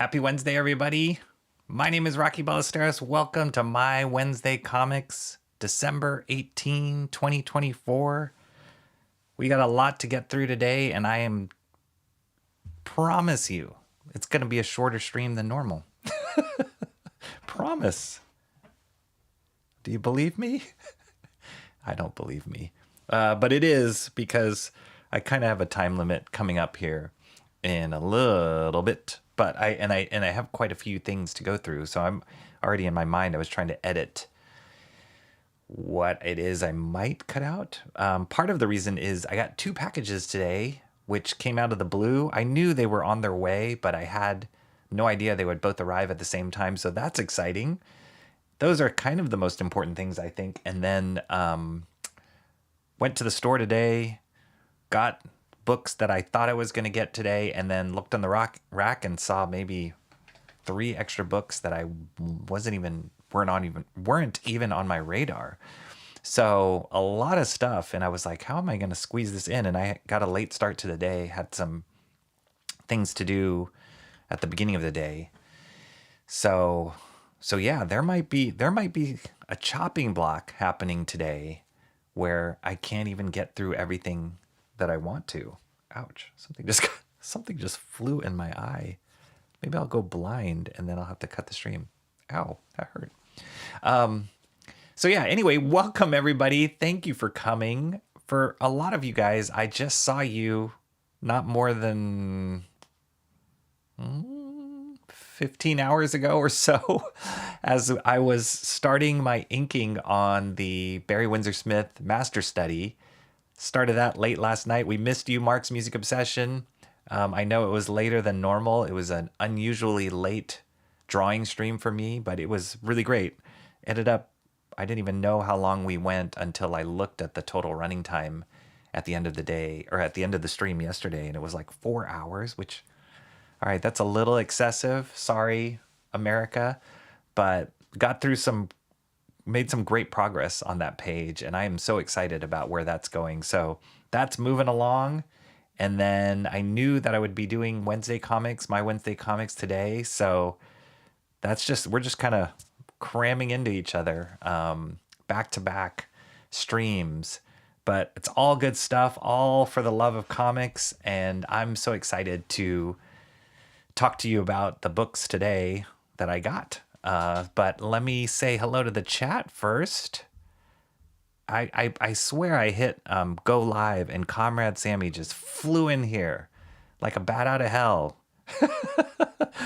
Happy Wednesday, everybody. My name is Rocky Ballesteros. Welcome to My Wednesday Comics, December 18, 2024. We got a lot to get through today, and promise you, it's going to be a shorter stream than normal. Promise. Do you believe me? I don't believe me. But it is because I kind of have a time limit coming up here in a little bit. But I have quite a few things to go through. So I'm already in my mind. I was trying to edit what it is I might cut out. Part of the reason is I got 2 packages today, which came out of the blue. I knew they were on their way, but I had no idea they would both arrive at the same time. So that's exciting. Those are kind of the most important things, I think. And then went to the store today, got books that I thought I was going to get today, and then looked on the rack and saw maybe 3 extra books that I weren't even on my radar. So a lot of stuff, and I was like, how am I going to squeeze this in? And I got a late start to the day, had some things to do at the beginning of the day. So yeah, there might be a chopping block happening today where I can't even get through everything that I want to. Ouch. Something just flew in my eye. Maybe I'll go blind and then I'll have to cut the stream. Ow, that hurt. So yeah, anyway, welcome everybody. Thank you for coming. For a lot of you guys, I just saw you not more than 15 hours ago or so as I was starting my inking on the Barry Windsor Smith Master Study. Started that late last night. We missed you, Mark's Music Obsession. I know it was later than normal. It was an unusually late drawing stream for me, but it was really great. Ended up, I didn't even know how long we went until I looked at the total running time at the end of the day, or at the end of the stream yesterday, and it was like 4 hours, which, all right, that's a little excessive. Sorry, America, but made some great progress on that page, and I am so excited about where that's going. So that's moving along. And then I knew that I would be doing My Wednesday Comics today. So we're just kind of cramming into each other, back-to-back streams. But it's all good stuff, all for the love of comics. And I'm so excited to talk to you about the books today that I got. But let me say hello to the chat first. I swear I hit go live and Comrade Sammy just flew in here like a bat out of hell.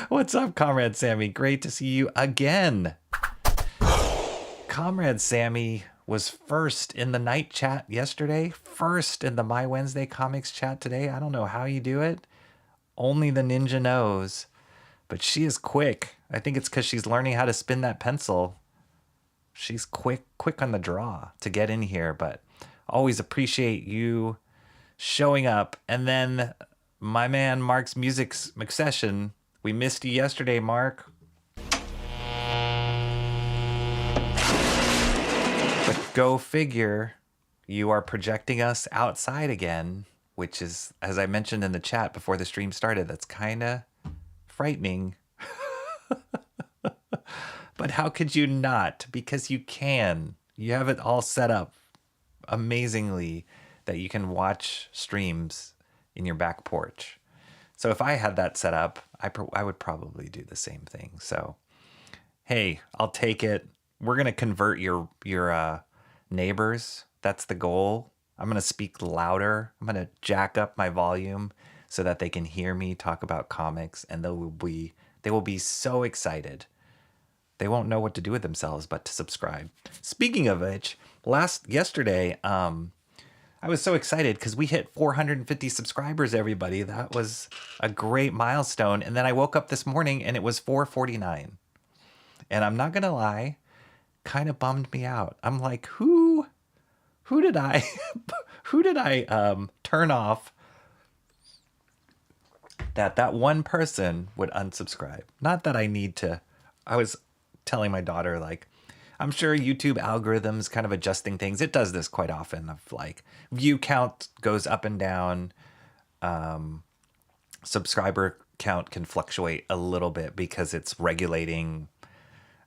What's up, Comrade Sammy? Great to see you again. Comrade Sammy was first in the night chat yesterday, first in the My Wednesday Comics chat today. I don't know how you do it. Only the ninja knows. But she is quick. I think it's because she's learning how to spin that pencil. She's quick on the draw to get in here, but always appreciate you showing up. And then my man Mark's Music Obsession. We missed you yesterday, Mark. But go figure, you are projecting us outside again, which is, as I mentioned in the chat before the stream started, that's kind of frightening. But how could you not? Because you can. You have it all set up amazingly that you can watch streams in your back porch. So if I had that set up, I would probably do the same thing. So, hey, I'll take it. We're going to convert your neighbors. That's the goal. I'm going to speak louder. I'm going to jack up my volume so that they can hear me talk about comics, and they will be so excited. They won't know what to do with themselves but to subscribe. Speaking of which, yesterday, I was so excited because we hit 450 subscribers, everybody. That was a great milestone. And then I woke up this morning and it was 449. And I'm not going to lie, kind of bummed me out. I'm like, who did I turn off that one person would unsubscribe? Not that I need to. I was telling my daughter, like, I'm sure YouTube algorithms kind of adjusting things. It does this quite often, of like view count goes up and down, subscriber count can fluctuate a little bit because it's regulating,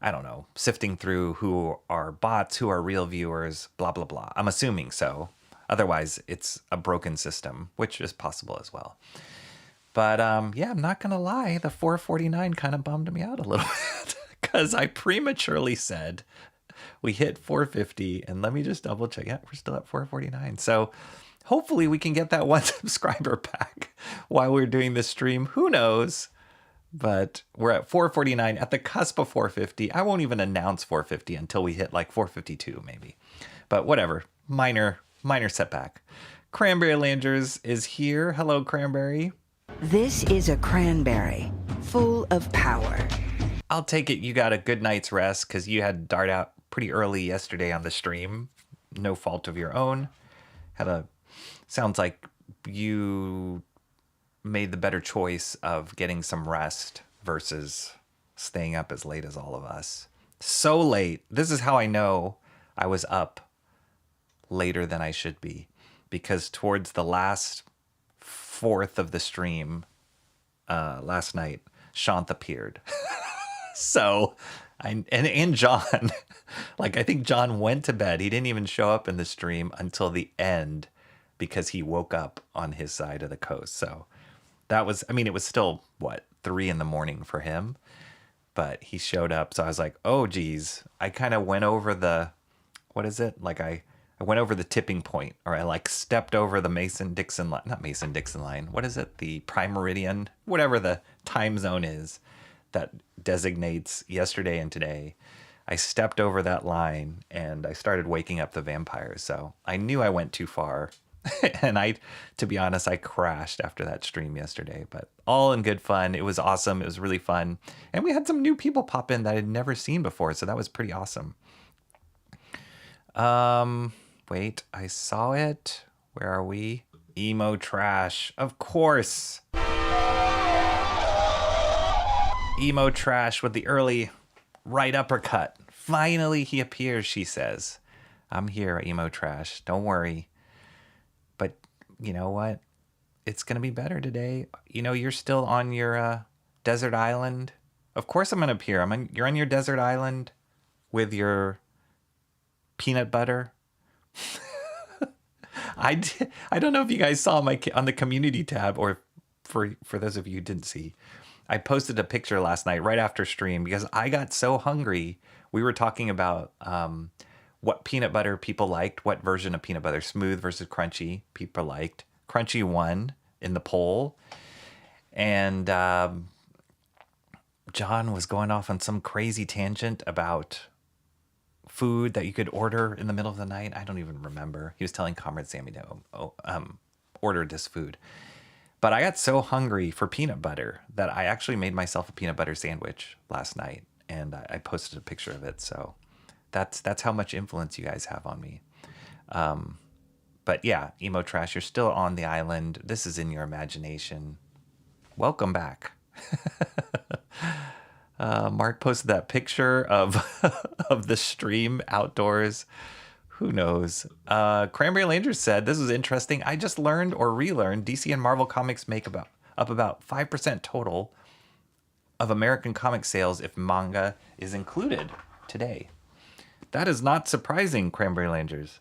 I don't know, sifting through who are bots, who are real viewers, blah, blah, blah. I'm assuming so. Otherwise, it's a broken system, which is possible as well. But yeah, I'm not going to lie. The 449 kind of bummed me out a little bit because I prematurely said we hit 450. And let me just double check. Yeah, we're still at 449. So hopefully we can get that one subscriber back while we're doing this stream. Who knows? But we're at 449 at the cusp of 450. I won't even announce 450 until we hit like 452 maybe. But whatever. Minor setback. Cranberry Landers is here. Hello, Cranberry. This is a cranberry full of power. I'll take it you got a good night's rest because you had to dart out pretty early yesterday on the stream. No fault of your own. Sounds like you made the better choice of getting some rest versus staying up as late as all of us. So late. This is how I know I was up later than I should be, because towards the last fourth of the stream last night, Shant appeared. So, and John, like I think John went to bed. He didn't even show up in the stream until the end because he woke up on his side of the coast. So that was, I mean, it was still, 3 a.m. for him, but he showed up. So I was like, oh, geez. I kind of went over the, what is it? Like I went over the tipping point, or I like stepped over the Mason-Dixon line, not Mason-Dixon line. What is it? The prime meridian, whatever the time zone is that designates yesterday and today. I stepped over that line and I started waking up the vampires. So I knew I went too far. And to be honest, I crashed after that stream yesterday, but all in good fun. It was awesome. It was really fun. And we had some new people pop in that I'd never seen before. So that was pretty awesome. Wait, I saw it. Where are we? Emo Trash. Of course. Emo Trash with the early right uppercut. Finally he appears, she says. I'm here, Emo Trash. Don't worry. But you know what? It's going to be better today. You know, you're still on your desert island. Of course I'm going to appear. You're on your desert island with your peanut butter. I don't know if you guys saw on the community tab, or for those of you who didn't see, I posted a picture last night right after stream because I got so hungry. We were talking about what peanut butter people liked, what version of peanut butter, smooth versus crunchy, people liked. Crunchy won in the poll. And John was going off on some crazy tangent about food that you could order in the middle of the night. I don't even remember. He was telling Comrade Sammy to order this food. But I got so hungry for peanut butter that I actually made myself a peanut butter sandwich last night, and I posted a picture of it. So that's how much influence you guys have on me. But yeah, Emo Trash, you're still on the island. This is in your imagination. Welcome back. Mark posted that picture of of the stream outdoors. Who knows? Cranberry Landers said, this is interesting. I just learned or relearned DC and Marvel Comics make up about 5% total of American comic sales if manga is included today. That is not surprising, Cranberry Landers.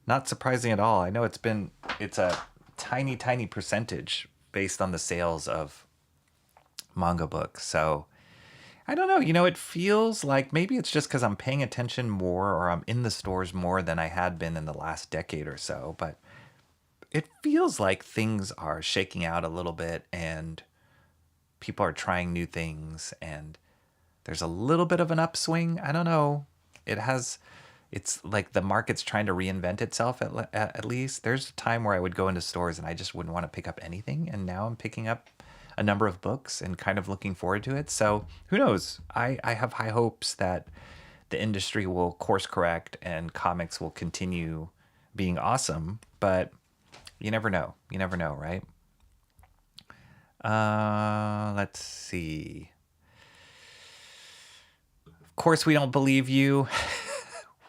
Not surprising at all. I know it's a tiny, tiny percentage based on the sales of manga books. So I don't know. You know, it feels like maybe it's just because I'm paying attention more, or I'm in the stores more than I had been in the last decade or so. But it feels like things are shaking out a little bit and people are trying new things and there's a little bit of an upswing. I don't know. It's like the market's trying to reinvent itself at least. There's a time where I would go into stores and I just wouldn't want to pick up anything. And now I'm picking up a number of books and kind of looking forward to it. So who knows? I have high hopes that the industry will course correct and comics will continue being awesome, but you never know. You never know, right? Let's see. Of course we don't believe you.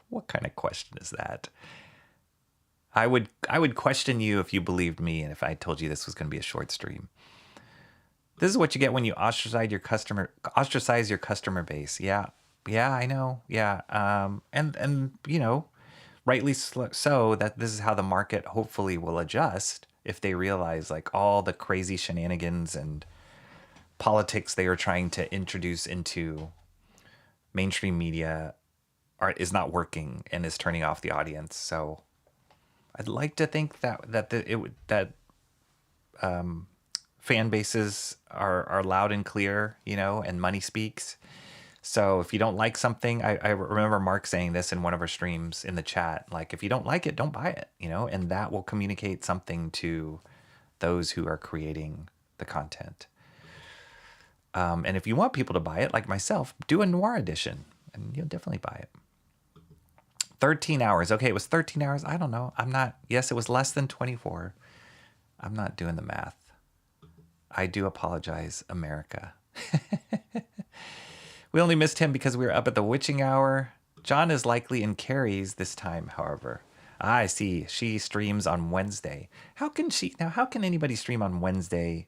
What kind of question is that? I would question you if you believed me and if I told you this was going to be a short stream. This is what you get when you ostracize your customer base. Yeah. Yeah, I know. Yeah. And rightly so that this is how the market hopefully will adjust if they realize like all the crazy shenanigans and politics they are trying to introduce into mainstream media is not working and is turning off the audience. So I'd like to think that fan bases are loud and clear, and money speaks. So if you don't like something, I remember Mark saying this in one of our streams in the chat, like if you don't like it, don't buy it, and that will communicate something to those who are creating the content. And if you want people to buy it, like myself, do a noir edition and you'll definitely buy it. 13 hours. Okay, it was 13 hours. I don't know. Yes, it was less than 24. I'm not doing the math. I do apologize, America. We only missed him because we were up at the witching hour. John is likely in Carrie's this time, however. I see. She streams on Wednesday. How can anybody stream on Wednesday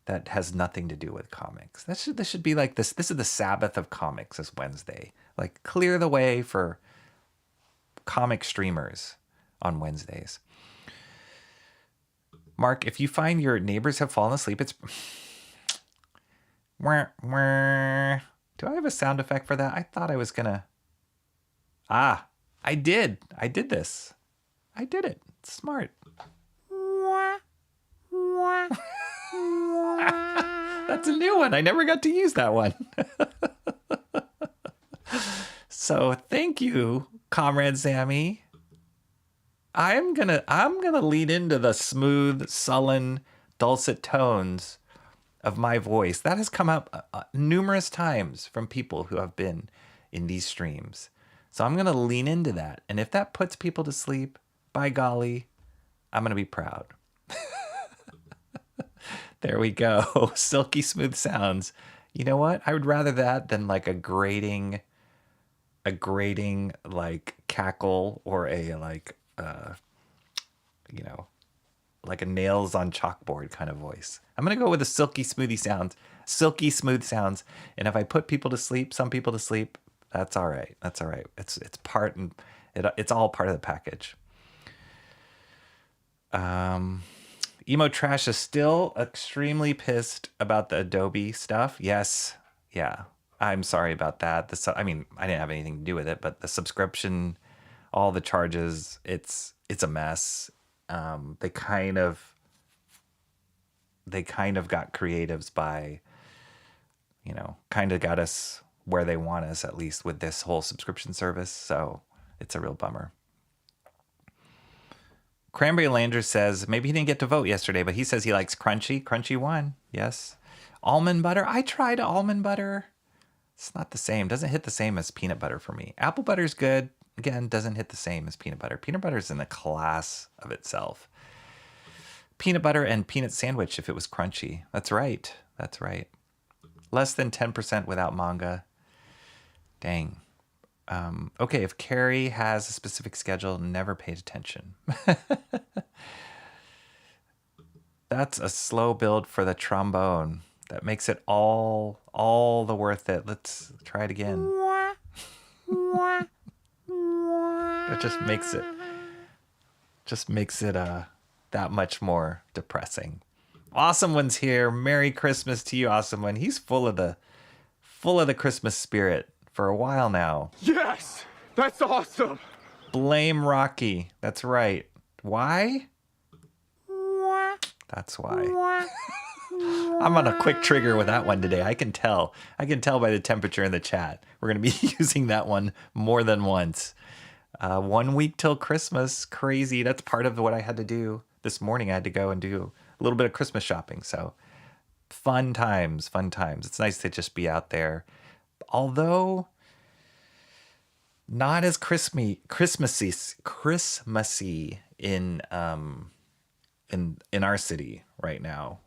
that has nothing to do with comics? This should be like this. This is the Sabbath of comics, is Wednesday. Like, clear the way for comic streamers on Wednesdays. Mark, if you find your neighbors have fallen asleep, it's... Do I have a sound effect for that? I thought I was gonna... I did. I did this. I did it. It's smart. That's a new one. I never got to use that one. So thank you, Comrade Sammy. I'm gonna lean into the smooth, sullen, dulcet tones of my voice. That has come up numerous times from people who have been in these streams. So I'm gonna lean into that. And if that puts people to sleep, by golly, I'm gonna be proud. There we go. Silky smooth sounds. You know what? I would rather that than like a grating like cackle or a like like a nails on chalkboard kind of voice. I'm gonna go with the silky smooth sounds. And if I put people to sleep, some people to sleep, that's all right. That's all right. It's it's all part of the package. Emo Trash is still extremely pissed about the Adobe stuff. Yes. Yeah. I'm sorry about that. I didn't have anything to do with it, but the subscription, all the charges, it's a mess. They kind of got creatives by, kind of got us where they want us, at least with this whole subscription service. So it's a real bummer. Cranberry Lander says maybe he didn't get to vote yesterday, but he says he likes crunchy. Crunchy won. Yes. Almond butter. I tried almond butter. It's not the same. Doesn't hit the same as peanut butter for me. Apple butter's good. Again, doesn't hit the same as peanut butter. Peanut butter is in a class of itself. Peanut butter and peanut sandwich if it was crunchy. That's right. That's right. Less than 10% without manga. Dang. Okay, if Carrie has a specific schedule, never paid attention. That's a slow build for the trombone. That makes it all the worth it. Let's try it again. It just makes it that much more depressing. Awesome One's here. Merry Christmas to you, Awesome One. He's full of the Christmas spirit for a while now. Yes, that's awesome. Blame Rocky. That's right. Why? That's why. I'm on a quick trigger with that one today. I can tell by the temperature in the chat. We're going to be using that one more than once. 1 week till Christmas. Crazy. That's part of what I had to do this morning. I had to go and do a little bit of Christmas shopping. So fun times. It's nice to just be out there. Although not as Christmassy in our city right now.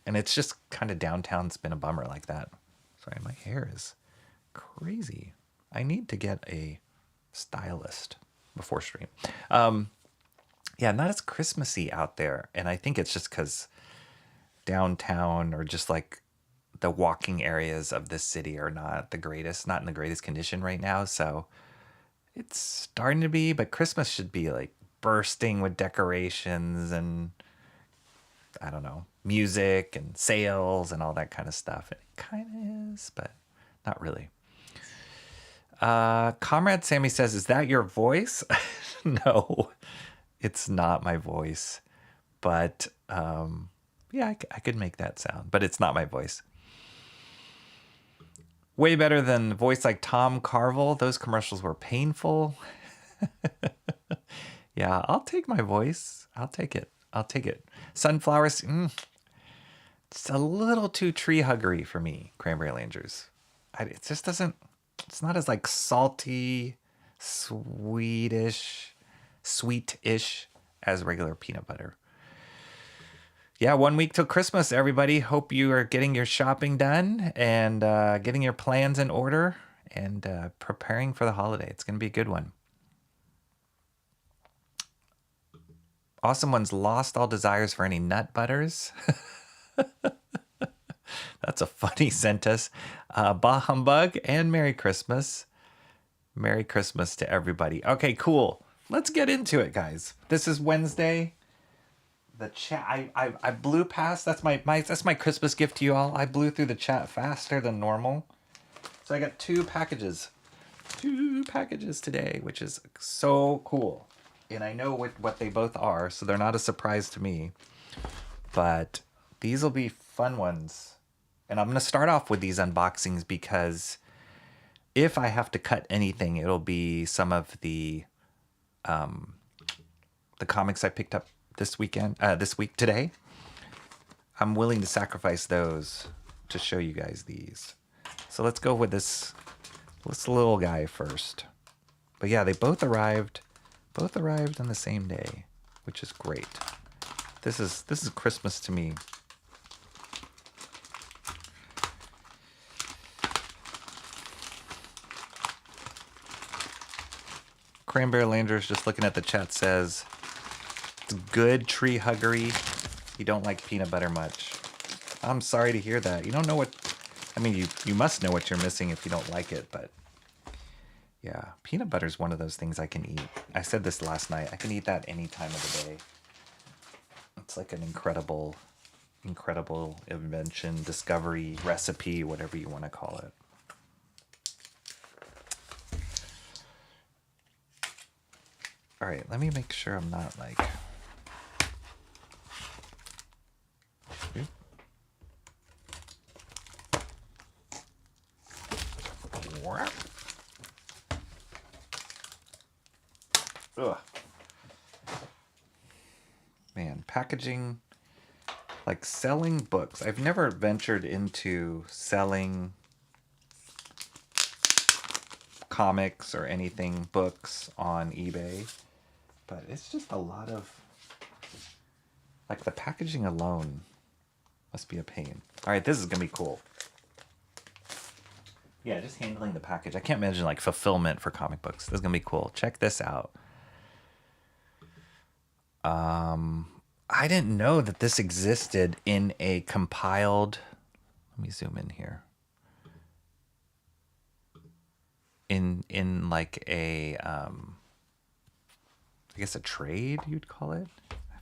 And it's just kind of downtown's been a bummer like that. Sorry, my hair is crazy. I need to get a stylist before stream. Yeah, not as Christmassy out there. And I think it's just because downtown or just like the walking areas of this city are not in the greatest condition right now. So it's starting to be, but Christmas should be like bursting with decorations and I don't know, music and sales and all that kind of stuff. And it kind of is, but not really. Comrade Sammy says, is that your voice? No, it's not my voice. But yeah, I could make that sound, but it's not my voice. Way better than a voice like Tom Carvel. Those commercials were painful. Yeah, I'll take my voice. I'll take it. Sunflowers, it's a little too tree huggery for me, Cranberry Langers. It just doesn't, it's not as like salty, sweetish as regular peanut butter. Yeah, 1 week till Christmas, everybody. Hope you are getting your shopping done and getting your plans in order and preparing for the holiday. It's going to be a good one. Awesome Ones lost all desires for any nut butters. That's a funny sentence. Bah humbug and Merry Christmas. Merry Christmas to everybody. Okay, cool. Let's get into it, guys. This is Wednesday. The chat, I blew past. That's my Christmas gift to you all. I blew through the chat faster than normal. So I got two packages today, which is so cool. And I know what they both are, so they're not a surprise to me. But these will be fun ones. And I'm going to start off with these unboxings because if I have to cut anything, it'll be some of the comics I picked up this week today. I'm willing to sacrifice those to show you guys these. So let's go with this little guy first. But yeah, they both arrived on the same day, which is great. This is Christmas to me. Cranberry Landers, just looking at the chat, says it's good tree huggery. You don't like peanut butter much. I'm sorry to hear that. You don't know what, I mean, you must know what you're missing if you don't like it, but yeah, peanut butter is one of those things I can eat. I said this last night. I can eat that any time of the day. It's like an incredible invention, discovery, recipe, whatever you want to call it. All right, let me make sure I'm not like... Ugh. Man, packaging, like selling books. I've never ventured into selling comics or anything, books on eBay, but it's just a lot of, like, the packaging alone must be a pain. All right, this is gonna be cool. Yeah, just handling the package. I can't imagine like fulfillment for comic books. This is gonna be cool. Check this out. I didn't know that this existed in a compiled. Let me zoom in here. In like a I guess a trade you'd call it.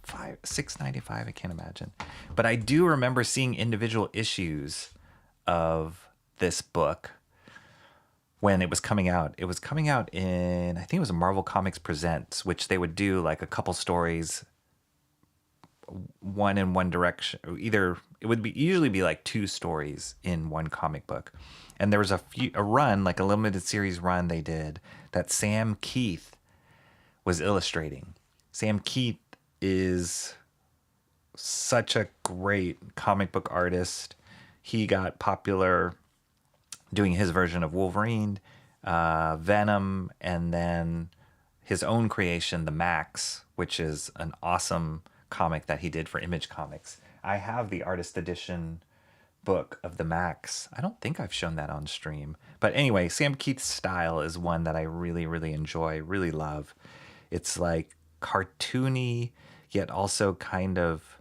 $6.95. I can't imagine, but I do remember seeing individual issues of this book when it was coming out. It was coming out in, I think it was a Marvel Comics Presents, which they would do like a couple stories, one in one direction. Either it would be usually be like two stories in one comic book. And there was a run, like a limited series run they did that Sam Keith was illustrating. Sam Keith is such a great comic book artist. He got popular doing his version of Wolverine, Venom, and then his own creation, The Max, which is an awesome comic that he did for Image Comics. I have the artist edition book of The Max. I don't think I've shown that on stream. But anyway, Sam Keith's style is one that I really, really enjoy, really love. It's like cartoony, yet also kind of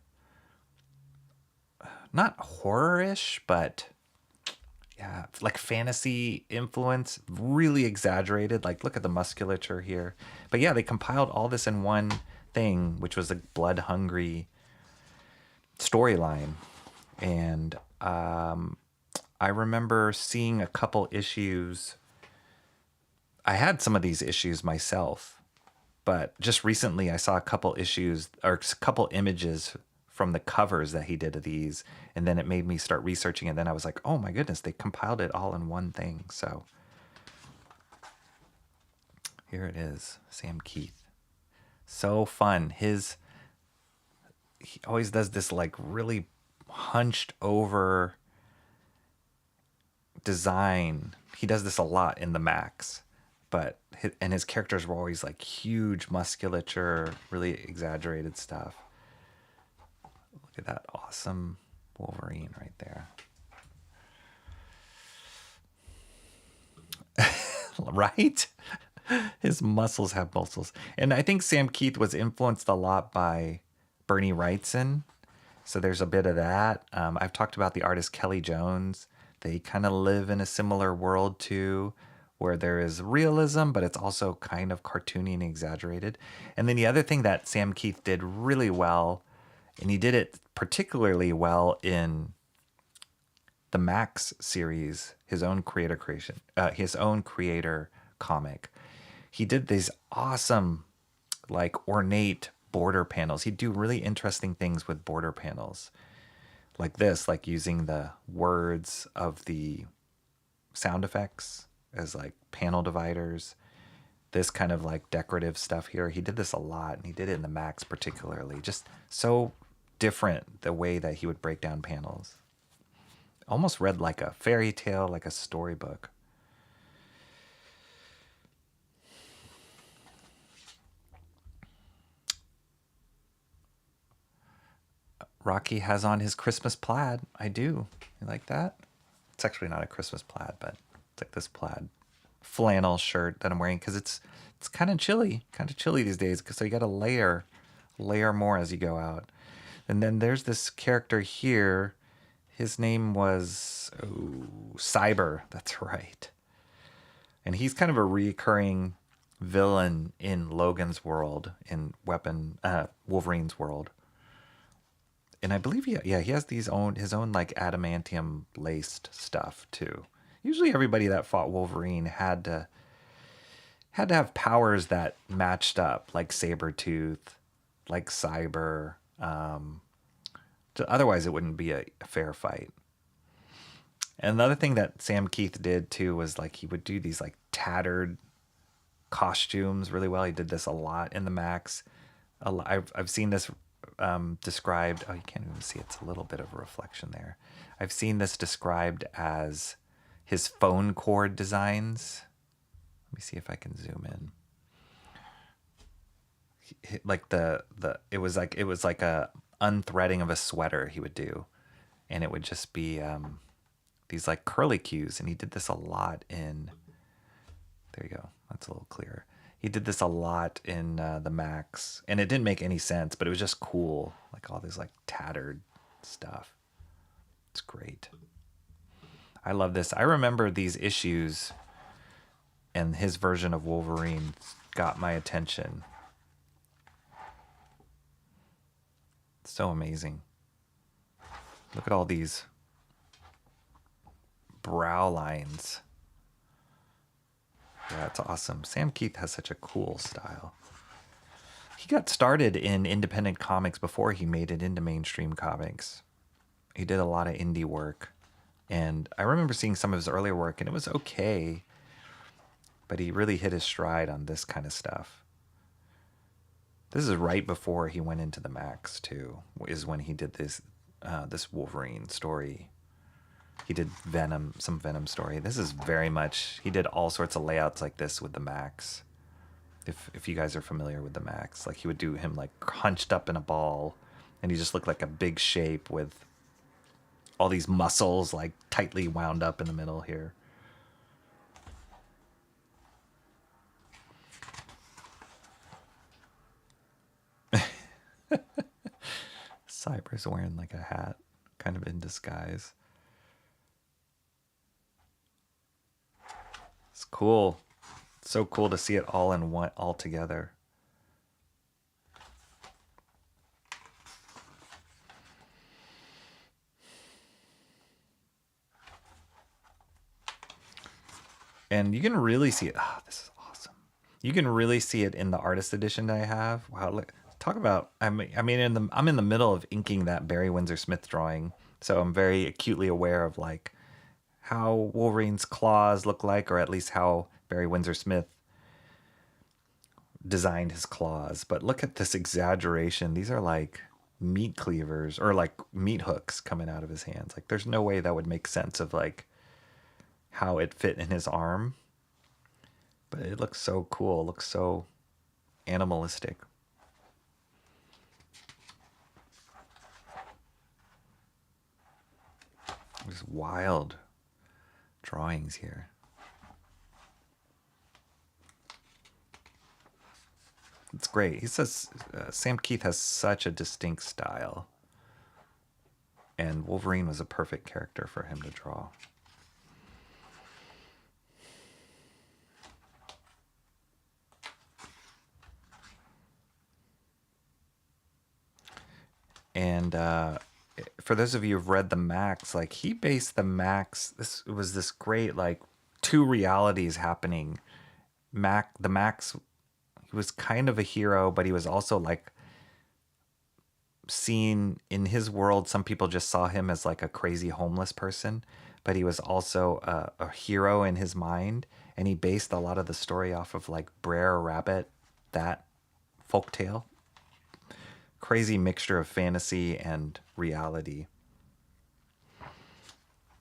not horror-ish, but yeah, like fantasy influence, really exaggerated. Like, look at the musculature here. But yeah, they compiled all this in one thing, which was a blood-hungry storyline. And I remember seeing a couple issues. I had some of these issues myself, but just recently I saw a couple issues or a couple images from the covers that he did of these, and then it made me start researching, and then I was like, oh my goodness, they compiled it all in one thing. So here it is, Sam Keith. So fun. He always does this like really hunched over design. He does this a lot in the Max, but his characters were always like huge musculature, really exaggerated stuff. Look at that awesome Wolverine right there. Right? His muscles have muscles. And I think Sam Keith was influenced a lot by Bernie Wrightson. So there's a bit of that. I've talked about the artist Kelly Jones. They kind of live in a similar world too, where there is realism, but it's also kind of cartoony and exaggerated. And then the other thing that Sam Keith did really well, and he did it particularly well in the Max series, his own creator comic. He did these awesome, like ornate border panels. He'd do really interesting things with border panels, like this, like using the words of the sound effects as like panel dividers. This kind of like decorative stuff here. He did this a lot, and he did it in the Max particularly. Just so different the way that he would break down panels. Almost read like a fairy tale, like a storybook. Rocky has on his Christmas plaid. I do. You like that? It's actually not a Christmas plaid, but it's like this plaid flannel shirt that I'm wearing because it's kind of chilly these days. So you got to layer more as you go out. And then there's this character here. His name was Cyber. That's right. And he's kind of a recurring villain in Logan's world, in Wolverine's world. And I believe he has his own like adamantium laced stuff too. Usually everybody that fought Wolverine had to have powers that matched up, like Sabretooth, like Cyber. Otherwise it wouldn't be a fair fight. And another thing that Sam Keith did too was like he would do these like tattered costumes really well. He did this a lot in the Max. I've seen this described. Oh, you can't even see. It's a little bit of a reflection there. I've seen this described as his phone cord designs. Let me see if I can zoom in. Like it was like a unthreading of a sweater he would do, and it would just be these like curly cues, and he did this a lot in. There you go. That's a little clearer. He did this a lot in the Max, and it didn't make any sense, but it was just cool. Like all this like tattered stuff. It's great. I love this. I remember these issues, and his version of Wolverine got my attention. It's so amazing. Look at all these brow lines. Yeah, it's awesome. Sam Keith has such a cool style. He got started in independent comics before he made it into mainstream comics. He did a lot of indie work. And I remember seeing some of his earlier work, and it was okay. But he really hit his stride on this kind of stuff. This is right before he went into the Max, too, is when he did this Wolverine story. He did some Venom story. This is very much, he did all sorts of layouts like this with the Max. If you guys are familiar with the Max, like he would do him like hunched up in a ball, and he just looked like a big shape with all these muscles like tightly wound up in the middle here. Cyber's wearing like a hat. kind of in disguise. It's cool. It's so cool to see it all in one, all together. And you can really see it. Oh, this is awesome. You can really see it in the artist edition that I have. Wow, look, talk about. I'm in the middle of inking that Barry Windsor Smith drawing, so I'm very acutely aware of like how Wolverine's claws look like, or at least how Barry Windsor Smith designed his claws. But look at this exaggeration. These are like meat cleavers or like meat hooks coming out of his hands. Like there's no way that would make sense of like how it fit in his arm, but it looks so cool. It looks so animalistic. There's wild drawings here. It's great. He says Sam Keith has such a distinct style, and Wolverine was a perfect character for him to draw. And for those of you who've read the Max, like he based the Max, this was this great like two realities happening. The Max, he was kind of a hero, but he was also like seen in his world. Some people just saw him as like a crazy homeless person, but he was also a hero in his mind. And he based a lot of the story off of like Brer Rabbit, that folktale. Crazy mixture of fantasy and reality.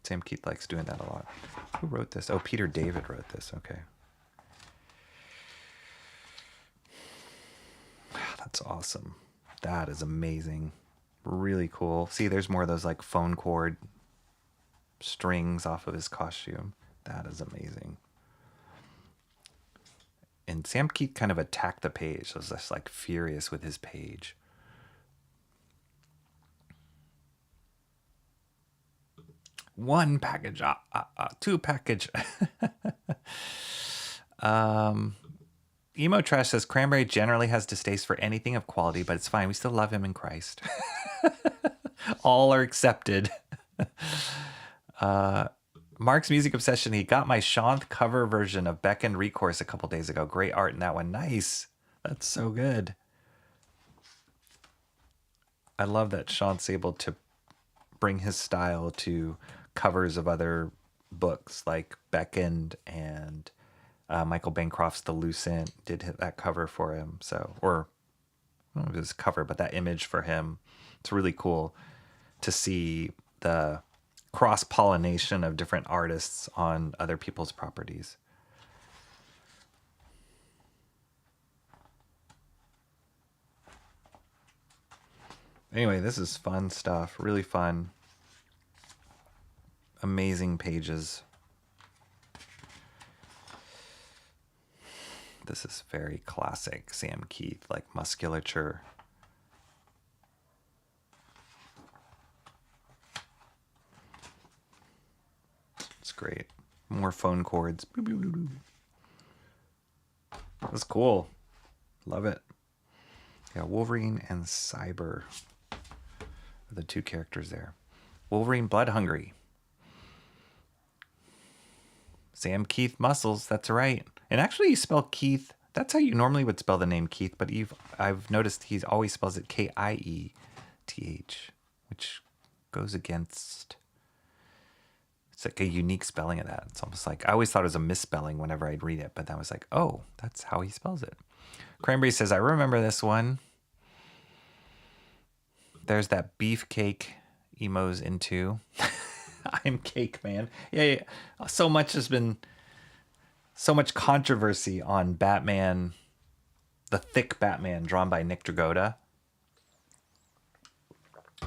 Sam Keith likes doing that a lot. Who wrote this? Oh, Peter David wrote this. Okay. That's awesome. That is amazing. Really cool. See, there's more of those like phone cord strings off of his costume. That is amazing. And Sam Keith kind of attacked the page. I was just like furious with his page. One package, two package. Emo Trash says Cranberry generally has distaste for anything of quality, but it's fine. We still love him in Christ. All are accepted. Mark's Music Obsession. He got my Shanth cover version of Beck and Recourse a couple days ago. Great art in that one. Nice. That's so good. I love that Shanth's able to bring his style to covers of other books like Beckoned and Michael Bancroft's The Lucent did hit that cover for him. So, or I don't know if it was cover, but that image for him. It's really cool to see the cross-pollination of different artists on other people's properties. Anyway, this is fun stuff. Really fun. Amazing pages. This is very classic Sam Keith, like musculature. It's great. More phone cords. That's cool. Love it. Yeah, Wolverine and Cyber are the two characters there. Wolverine Blood Hungry. Sam Keith Muscles, that's right. And actually you spell Keith, that's how you normally would spell the name Keith, but I've noticed he always spells it Kieth, which goes against, it's like a unique spelling of that. It's almost like, I always thought it was a misspelling whenever I'd read it, but then I was like, oh, that's how he spells it. Cranberry says, I remember this one. There's that beefcake Emo's into. I'm Cake Man. Yeah. So much controversy on Batman, the thick Batman drawn by Nick Dragotta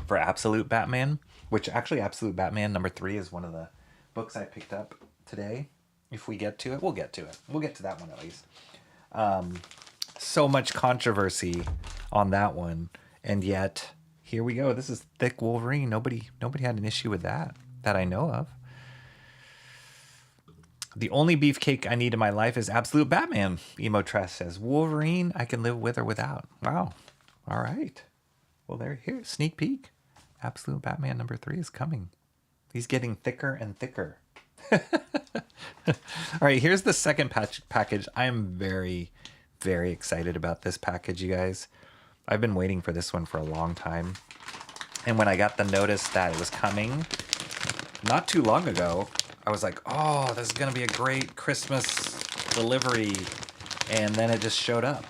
for Absolute Batman, which actually Absolute Batman #3 is one of the books I picked up today. If we get to it, we'll get to it. We'll get to that one at least. So much controversy on that one, and yet Here we go. This is thick Wolverine. Nobody had an issue with that I know of. The only beefcake I need in my life is Absolute Batman. Emo Trash says Wolverine I can live with or without. Wow. All right. Well, here. Sneak peek. Absolute Batman number 3 is coming. He's getting thicker and thicker. All right, here's the second package. I am very, very excited about this package, you guys. I've been waiting for this one for a long time. And when I got the notice that it was coming not too long ago, I was like, oh, this is going to be a great Christmas delivery. And then it just showed up.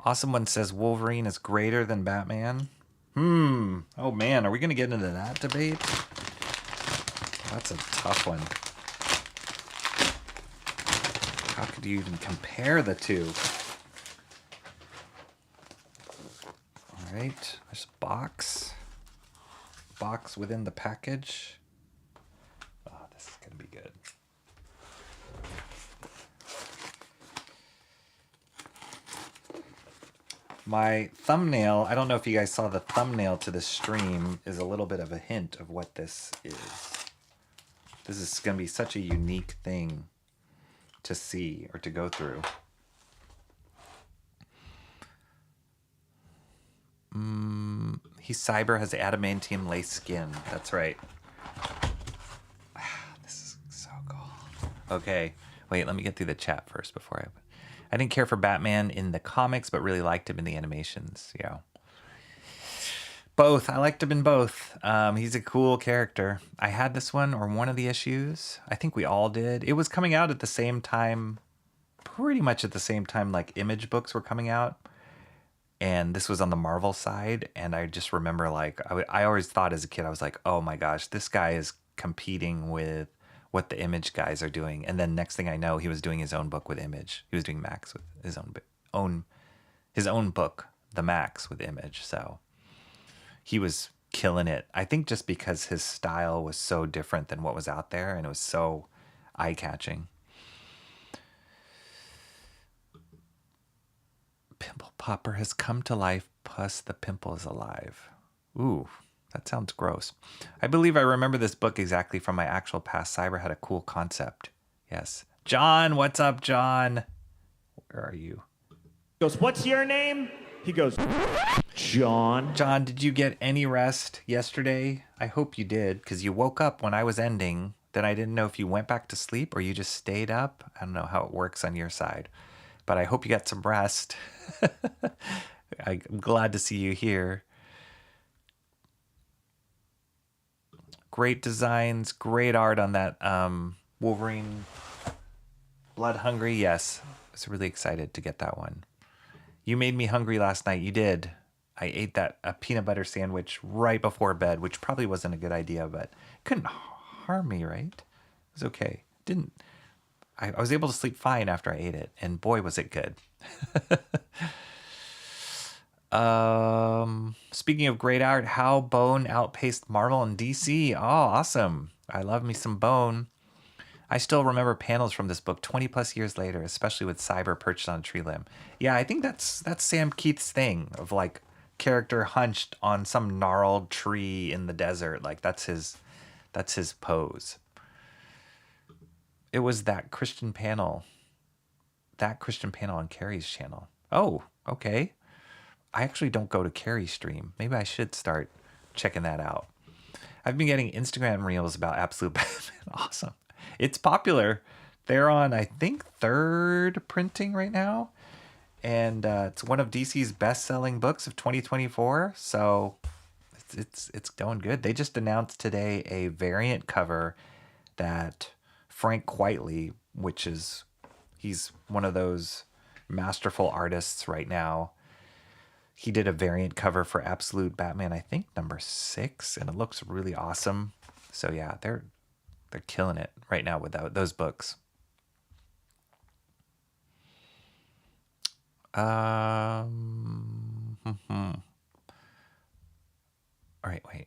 Awesome One says Wolverine is greater than Batman. Oh man, are we going to get into that debate? That's a tough one. How could you even compare the two? All right, there's a box. Box within the package. Oh, this is going to be good. My thumbnail, I don't know if you guys saw the thumbnail to this stream, is a little bit of a hint of what this is. This is going to be such a unique thing to see or to go through. Cyber has adamantium lace skin. That's right. This is so cool. Okay, wait, let me get through the chat first before I didn't care for Batman in the comics, but really liked him in the animations. Yeah. Both. I liked him in both. He's a cool character. I had this one or one of the issues. I think we all did. It was coming out at the same time, pretty much at the same time like Image books were coming out. And this was on the Marvel side. And I just remember like, I always thought as a kid, I was like, oh my gosh, this guy is competing with what the Image guys are doing. And then next thing I know, he was doing his own book with Image. He was doing Max with his own book, The Max with Image. So he was killing it. I think just because his style was so different than what was out there and it was so eye-catching. Pimple Popper has come to life, plus the pimple is alive. Ooh. That sounds gross. I believe I remember this book exactly from my actual past. Cyber had a cool concept. Yes. John, what's up, John? Where are you? He goes, what's your name? He goes, John. John, did you get any rest yesterday? I hope you did, because you woke up when I was ending. Then I didn't know if you went back to sleep or you just stayed up. I don't know how it works on your side, but I hope you got some rest. I'm glad to see you here. Great designs, great art on that Wolverine Blood Hungry. Yes, I was really excited to get that one. You made me hungry last night. You did. I ate a peanut butter sandwich right before bed, which probably wasn't a good idea, but couldn't harm me, right? It was okay. I was able to sleep fine after I ate it, and boy, was it good. Speaking of great art, how Bone outpaced Marvel and DC. Oh, awesome. I love me some Bone. I still remember panels from this book 20 plus years later, especially with Cyber perched on a tree limb. Yeah, I think that's Sam Keith's thing of like character hunched on some gnarled tree in the desert. Like that's his pose. It was that Christian panel on Carrie's channel. Oh, okay. I actually don't go to Carrie's stream. Maybe I should start checking that out. I've been getting Instagram reels about Absolute Batman. Awesome. It's popular. They're on, I think, 3rd printing right now. And it's one of DC's best-selling books of 2024. So it's going good. They just announced today a variant cover that Frank Quitely, he's one of those masterful artists right now. He did a variant cover for Absolute Batman, I think number 6, and it looks really awesome. So yeah, they're killing it right now with those books. All right, wait.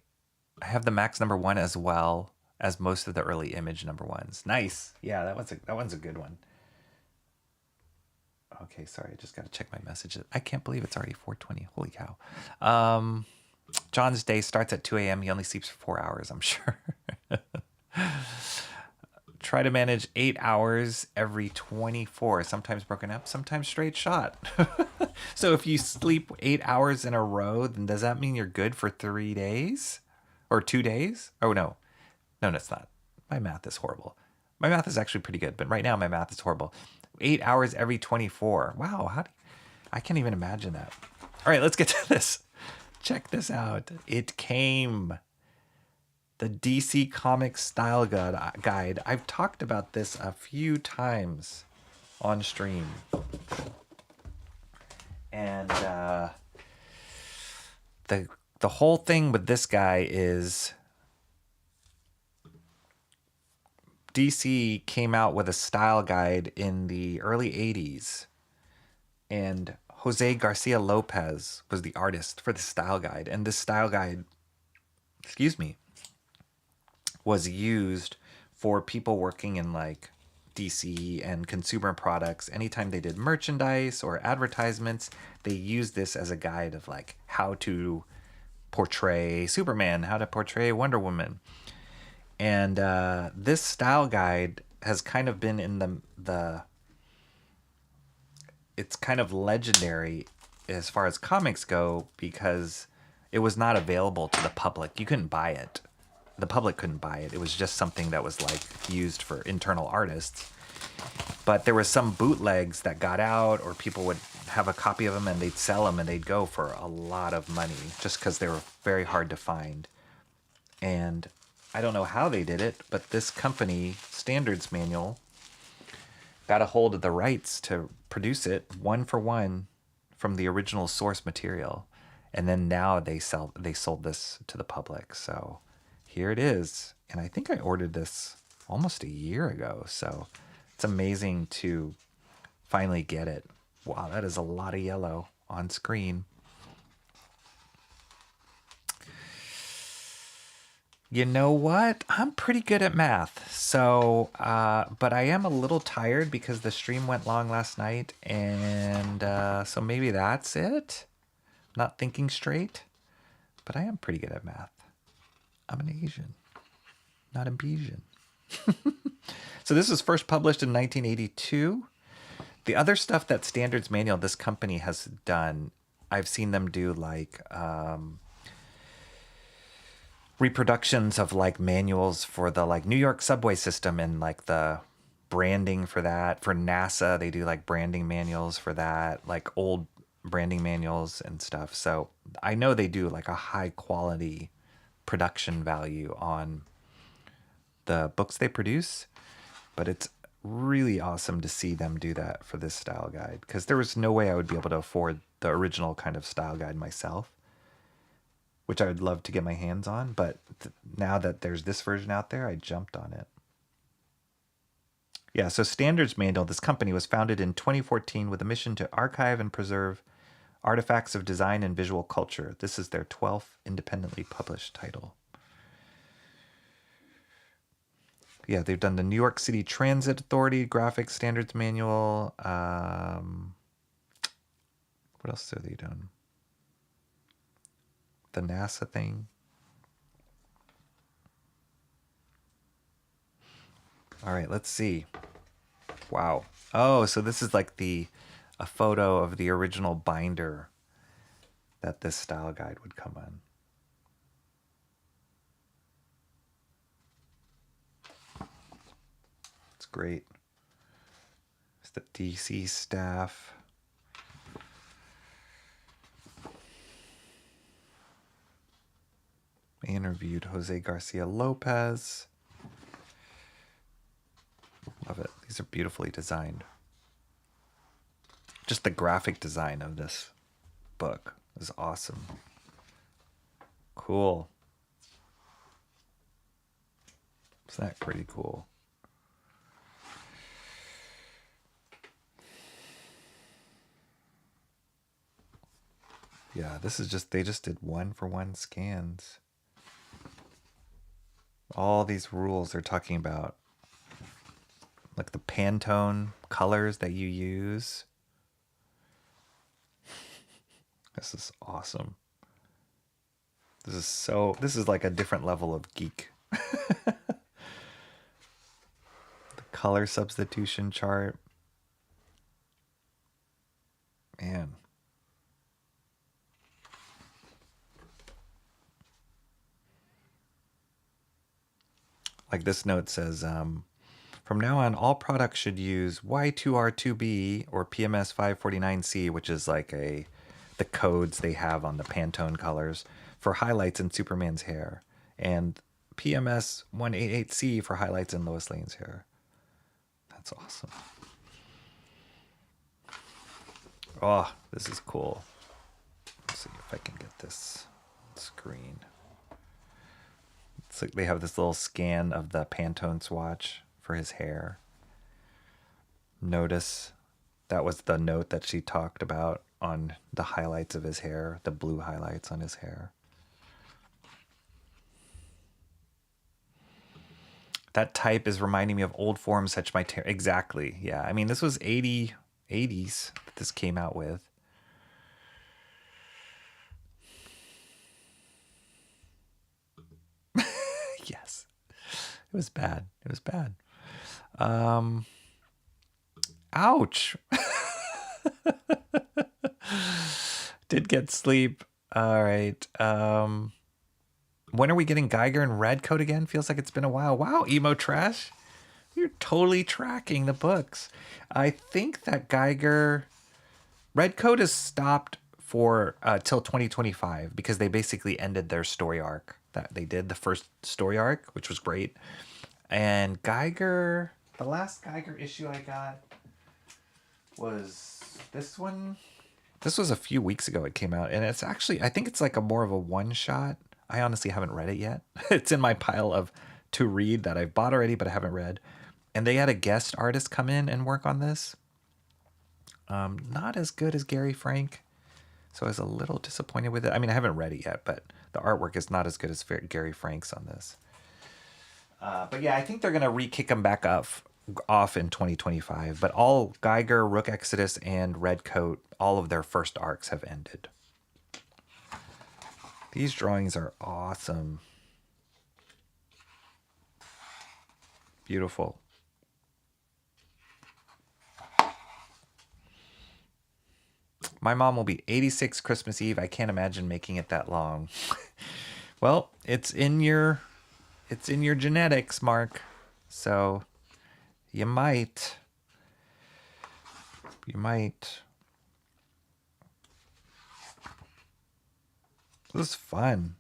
I have the Max number 1 as well as most of the early Image number 1s. Nice. Yeah, that one's a good one. Okay, sorry, I just got to check my messages. I can't believe it's already 4:20. Holy cow. John's day starts at 2 a.m. He only sleeps for 4 hours, I'm sure. Try to manage 8 hours every 24, sometimes broken up, sometimes straight shot. So if you sleep 8 hours in a row, then does that mean you're good for 3 days? Or 2 days? Oh, no. No, it's not. My math is horrible. My math is actually pretty good, but right now my math is horrible. 8 hours every 24. Wow, I can't even imagine that. All right, let's get to this. Check this out. It came. The DC Comics Style Guide. I've talked about this a few times on stream. And the whole thing with this guy is DC came out with a style guide in the early 80s. And Jose Garcia Lopez was the artist for the style guide. And this style guide, was used for people working in like DC and consumer products. Anytime they did merchandise or advertisements, they used this as a guide of like how to portray Superman, how to portray Wonder Woman. And this style guide has kind of been in it's kind of legendary as far as comics go because it was not available to the public. You couldn't buy it. The public couldn't buy it. It was just something that was like used for internal artists. But there was some bootlegs that got out, or people would have a copy of them and they'd sell them and they'd go for a lot of money just because they were very hard to find. And I don't know how they did it, but this company, Standards Manual, got a hold of the rights to produce it one for one from the original source material. And then now they sold this to the public. So here it is. And I think I ordered this almost a year ago. So it's amazing to finally get it. Wow, that is a lot of yellow on screen. You know what? I'm pretty good at math. So, but I am a little tired because the stream went long last night. And so maybe that's it. Not thinking straight. But I am pretty good at math. I'm an Asian, not a Bayesian. So this was first published in 1982. The other stuff that Standards Manual, this company, has done, I've seen them do like reproductions of like manuals for the like New York subway system and like the branding for that. For NASA, they do like branding manuals for that, like old branding manuals and stuff. So I know they do like a high quality production value on the books they produce, but it's really awesome to see them do that for this style guide because there was no way I would be able to afford the original kind of style guide myself, which I would love to get my hands on. But now that there's this version out there, I jumped on it. Yeah, so Standards Manual, this company was founded in 2014 with a mission to archive and preserve artifacts of design and visual culture. This is their 12th independently published title. Yeah, they've done the New York City Transit Authority Graphic Standards Manual. What else have they done? The NASA thing. All right, let's see. Wow. Oh, so this is like a photo of the original binder that this style guide would come on. It's great. It's the DC staff. I interviewed Jose Garcia Lopez. Love it. These are beautifully designed. Just the graphic design of this book is awesome. Cool. Isn't that pretty cool? Yeah, this is just, they just did one for one scans. All these rules they're talking about, like the Pantone colors that you use This is awesome. This is like a different level of geek. The color substitution chart. Man. Like this note says, from now on, all products should use Y2R2B or PMS 549C, which is like the codes they have on the Pantone colors for highlights in Superman's hair, and PMS 188C for highlights in Lois Lane's hair. That's awesome. Oh, this is cool. Let's see if I can get this screen. It's like they have this little scan of the Pantone swatch for his hair. Notice that was the note that she talked about on the highlights of his hair, the blue highlights on his hair. That type is reminding me of old forms such my exactly. Yeah, I mean this was 80s that this came out with. Yes. It was bad. It was bad. Ouch. Did get sleep. All right. When are we getting Geiger and Red Coat again? Feels like it's been a while. Wow, Emo Trash. You're totally tracking the books. I think that Geiger Red Coat is stopped for till 2025 because they basically ended their story arc that they did, the first story arc, which was great. And Geiger, the last Geiger issue I got was this one. This was a few weeks ago it came out, and it's actually, I think it's like a more of a one-shot. I honestly haven't read it yet. It's in my pile of to read that I've bought already but I haven't read. And they had a guest artist come in and work on this. Not as good as Gary Frank, so I was a little disappointed with it. I mean, I haven't read it yet, but the artwork is not as good as Gary Frank's on this. But yeah, I think they're going to re-kick them back off in 2025. But all Geiger, Rook Exodus, and Red Coat, all of their first arcs have ended. These drawings are awesome. Beautiful. My mom will be 86 Christmas Eve. I can't imagine making it that long. Well, it's in your genetics, Mark. So you might. This is fun.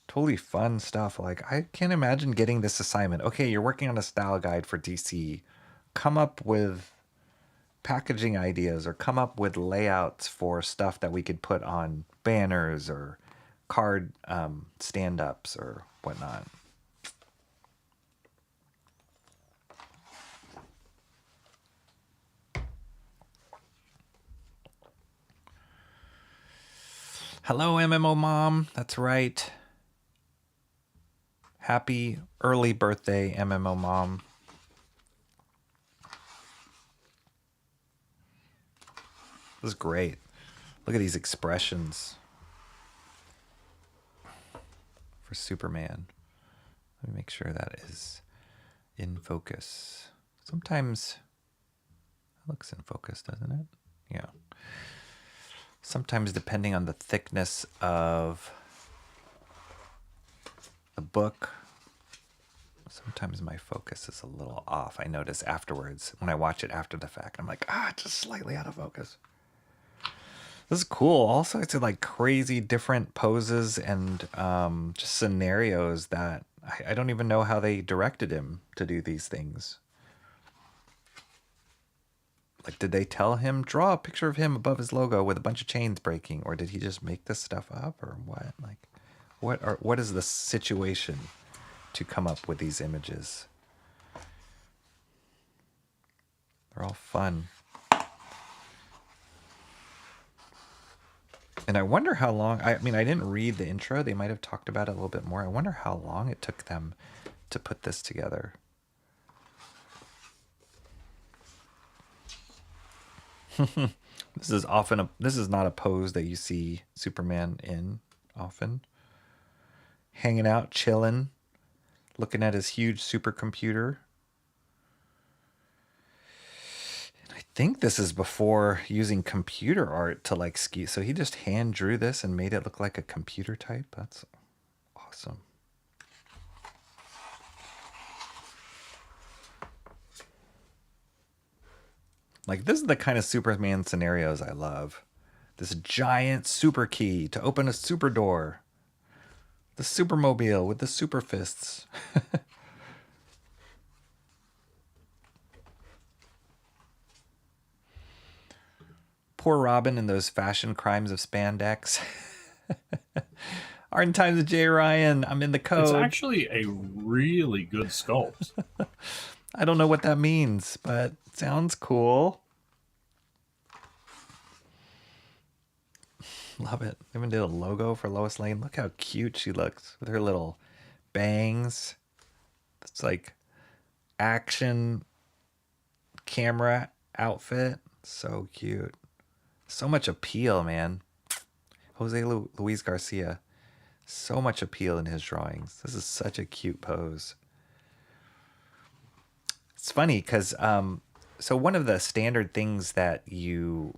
Totally fun stuff. Like, I can't imagine getting this assignment. Okay, you're working on a style guide for DC. Come up with packaging ideas or come up with layouts for stuff that we could put on banners or card stand-ups or whatnot. Hello, MMO Mom. That's right. Happy early birthday, MMO Mom. This is great. Look at these expressions for Superman. Let me make sure that is in focus. Sometimes it looks in focus, doesn't it? Yeah. Sometimes depending on the thickness of the book, sometimes my focus is a little off. I notice afterwards when I watch it after the fact. I'm like, just slightly out of focus. This is cool. All sorts of like crazy different poses and just scenarios that I don't even know how they directed him to do these things. Like, did they tell him, draw a picture of him above his logo with a bunch of chains breaking? Or did he just make this stuff up or what? Like, what is the situation to come up with these images? They're all fun. And I wonder how long, I mean, I didn't read the intro. They might have talked about it a little bit more. I wonder how long it took them to put this together. This is not a pose that you see Superman in often. Hanging out, chilling, looking at his huge supercomputer. And I think this is before using computer art to like ski. So he just hand drew this and made it look like a computer type. That's awesome. Like, this is the kind of Superman scenarios I love. This giant super key to open a super door. The supermobile with the super fists. Poor Robin in those fashion crimes of spandex. Art and Times of J. Ryan. I'm in the code. It's actually a really good sculpt. I don't know what that means, but it sounds cool. Love it. They even did a logo for Lois Lane. Look how cute she looks with her little bangs. It's like action camera outfit. So cute. So much appeal, man. Jose Luis Garcia. So much appeal in his drawings. This is such a cute pose. It's funny because so one of the standard things that you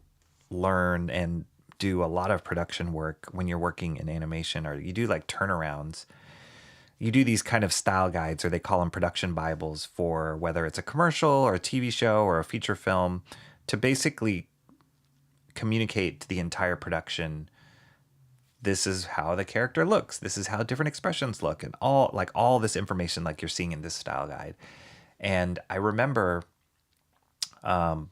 learn and do a lot of production work when you're working in animation, or you do like turnarounds, you do these kind of style guides, or they call them production Bibles, for whether it's a commercial or a TV show or a feature film, to basically communicate to the entire production, this is how the character looks, this is how different expressions look, and all this information like you're seeing in this style guide. And I remember, when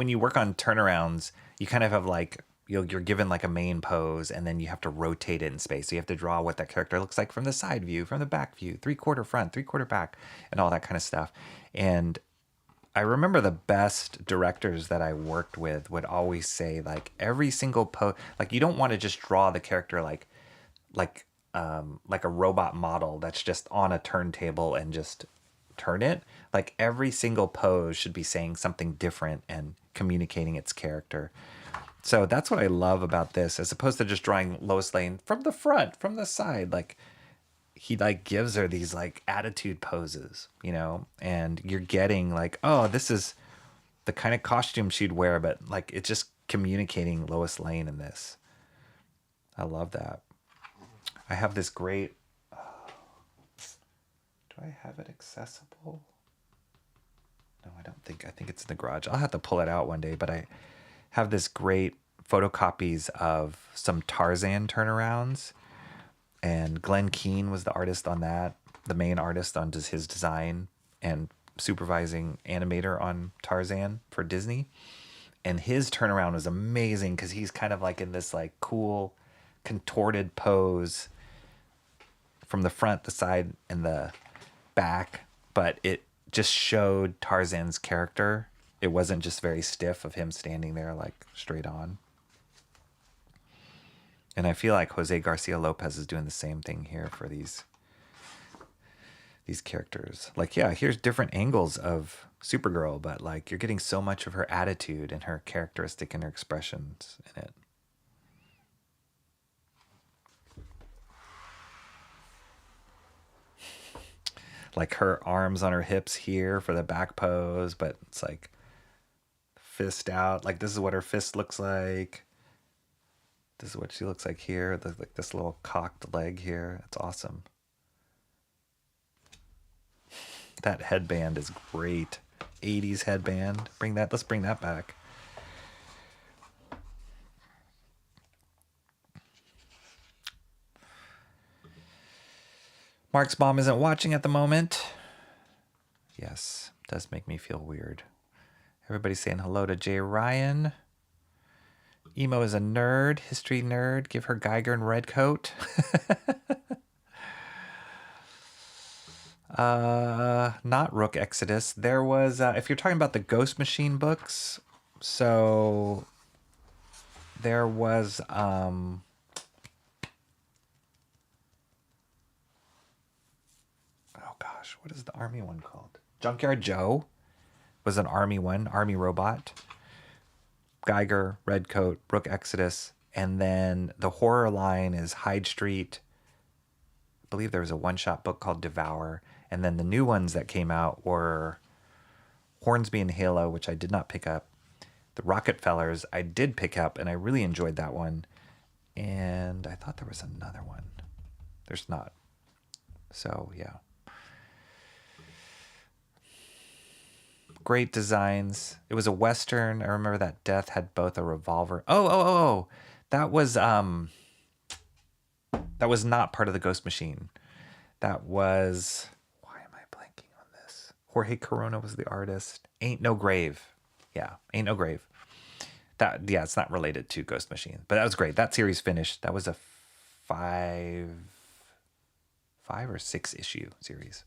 you work on turnarounds, you kind of have like, you're given like a main pose, and then you have to rotate it in space. So you have to draw what that character looks like from the side view, from the back view, 3/4 front, 3/4 back, and all that kind of stuff. And I remember the best directors that I worked with would always say, like, every single pose, like, you don't want to just draw the character like a robot model that's just on a turntable and just turn it. Like, every single pose should be saying something different and communicating its character. So that's what I love about this, as opposed to just drawing Lois Lane from the front, from the side. Like, he like gives her these like attitude poses, and you're getting like, oh, this is the kind of costume she'd wear, but like it's just communicating Lois Lane in this. I love that. I have this great, do I have it accessible? No, I think it's in the garage. I'll have to pull it out one day, but I have this great photocopies of some Tarzan turnarounds, and Glenn Keane was the artist on that, the main artist on his design and supervising animator on Tarzan for Disney. And his turnaround was amazing because he's kind of like in this like cool contorted pose from the front, the side, and the back, but it just showed Tarzan's character. It wasn't just very stiff of him standing there like straight on. And I feel like Jose Garcia Lopez is doing the same thing here for these characters. Like, yeah, here's different angles of Supergirl, but like you're getting so much of her attitude and her characteristic and her expressions in it. Like her arms on her hips here for the back pose, but it's like fist out. Like, this is what her fist looks like. This is what she looks like here. Like this little cocked leg here. It's awesome. That headband is great. 80s headband. Let's bring that back. Mark's mom isn't watching at the moment. Yes, it does make me feel weird. Everybody's saying hello to Jay Ryan. Emo is a nerd, history nerd. Give her Geiger and Redcoat. Not Rook Exodus. There was, if you're talking about the Ghost Machine books, so there was, oh gosh, what is the army one called? Junkyard Joe was an army one, army robot. Geiger, Redcoat, Brook Exodus, and then the horror line is Hyde Street. I believe there was a one-shot book called Devour, and then the new ones that came out were Hornsby and Halo, which I did not pick up. The Rocketfellers I did pick up, and I really enjoyed that one. And I thought there was another one. There's not. So, yeah. Great designs. It was a Western. I remember that Death had both a revolver. Oh. That was not part of the Ghost Machine. That was, why am I blanking on this? Jorge Corona was the artist. Ain't No Grave. Yeah, Ain't No Grave. It's not related to Ghost Machine, but that was great. That series finished. That was a five or six issue series.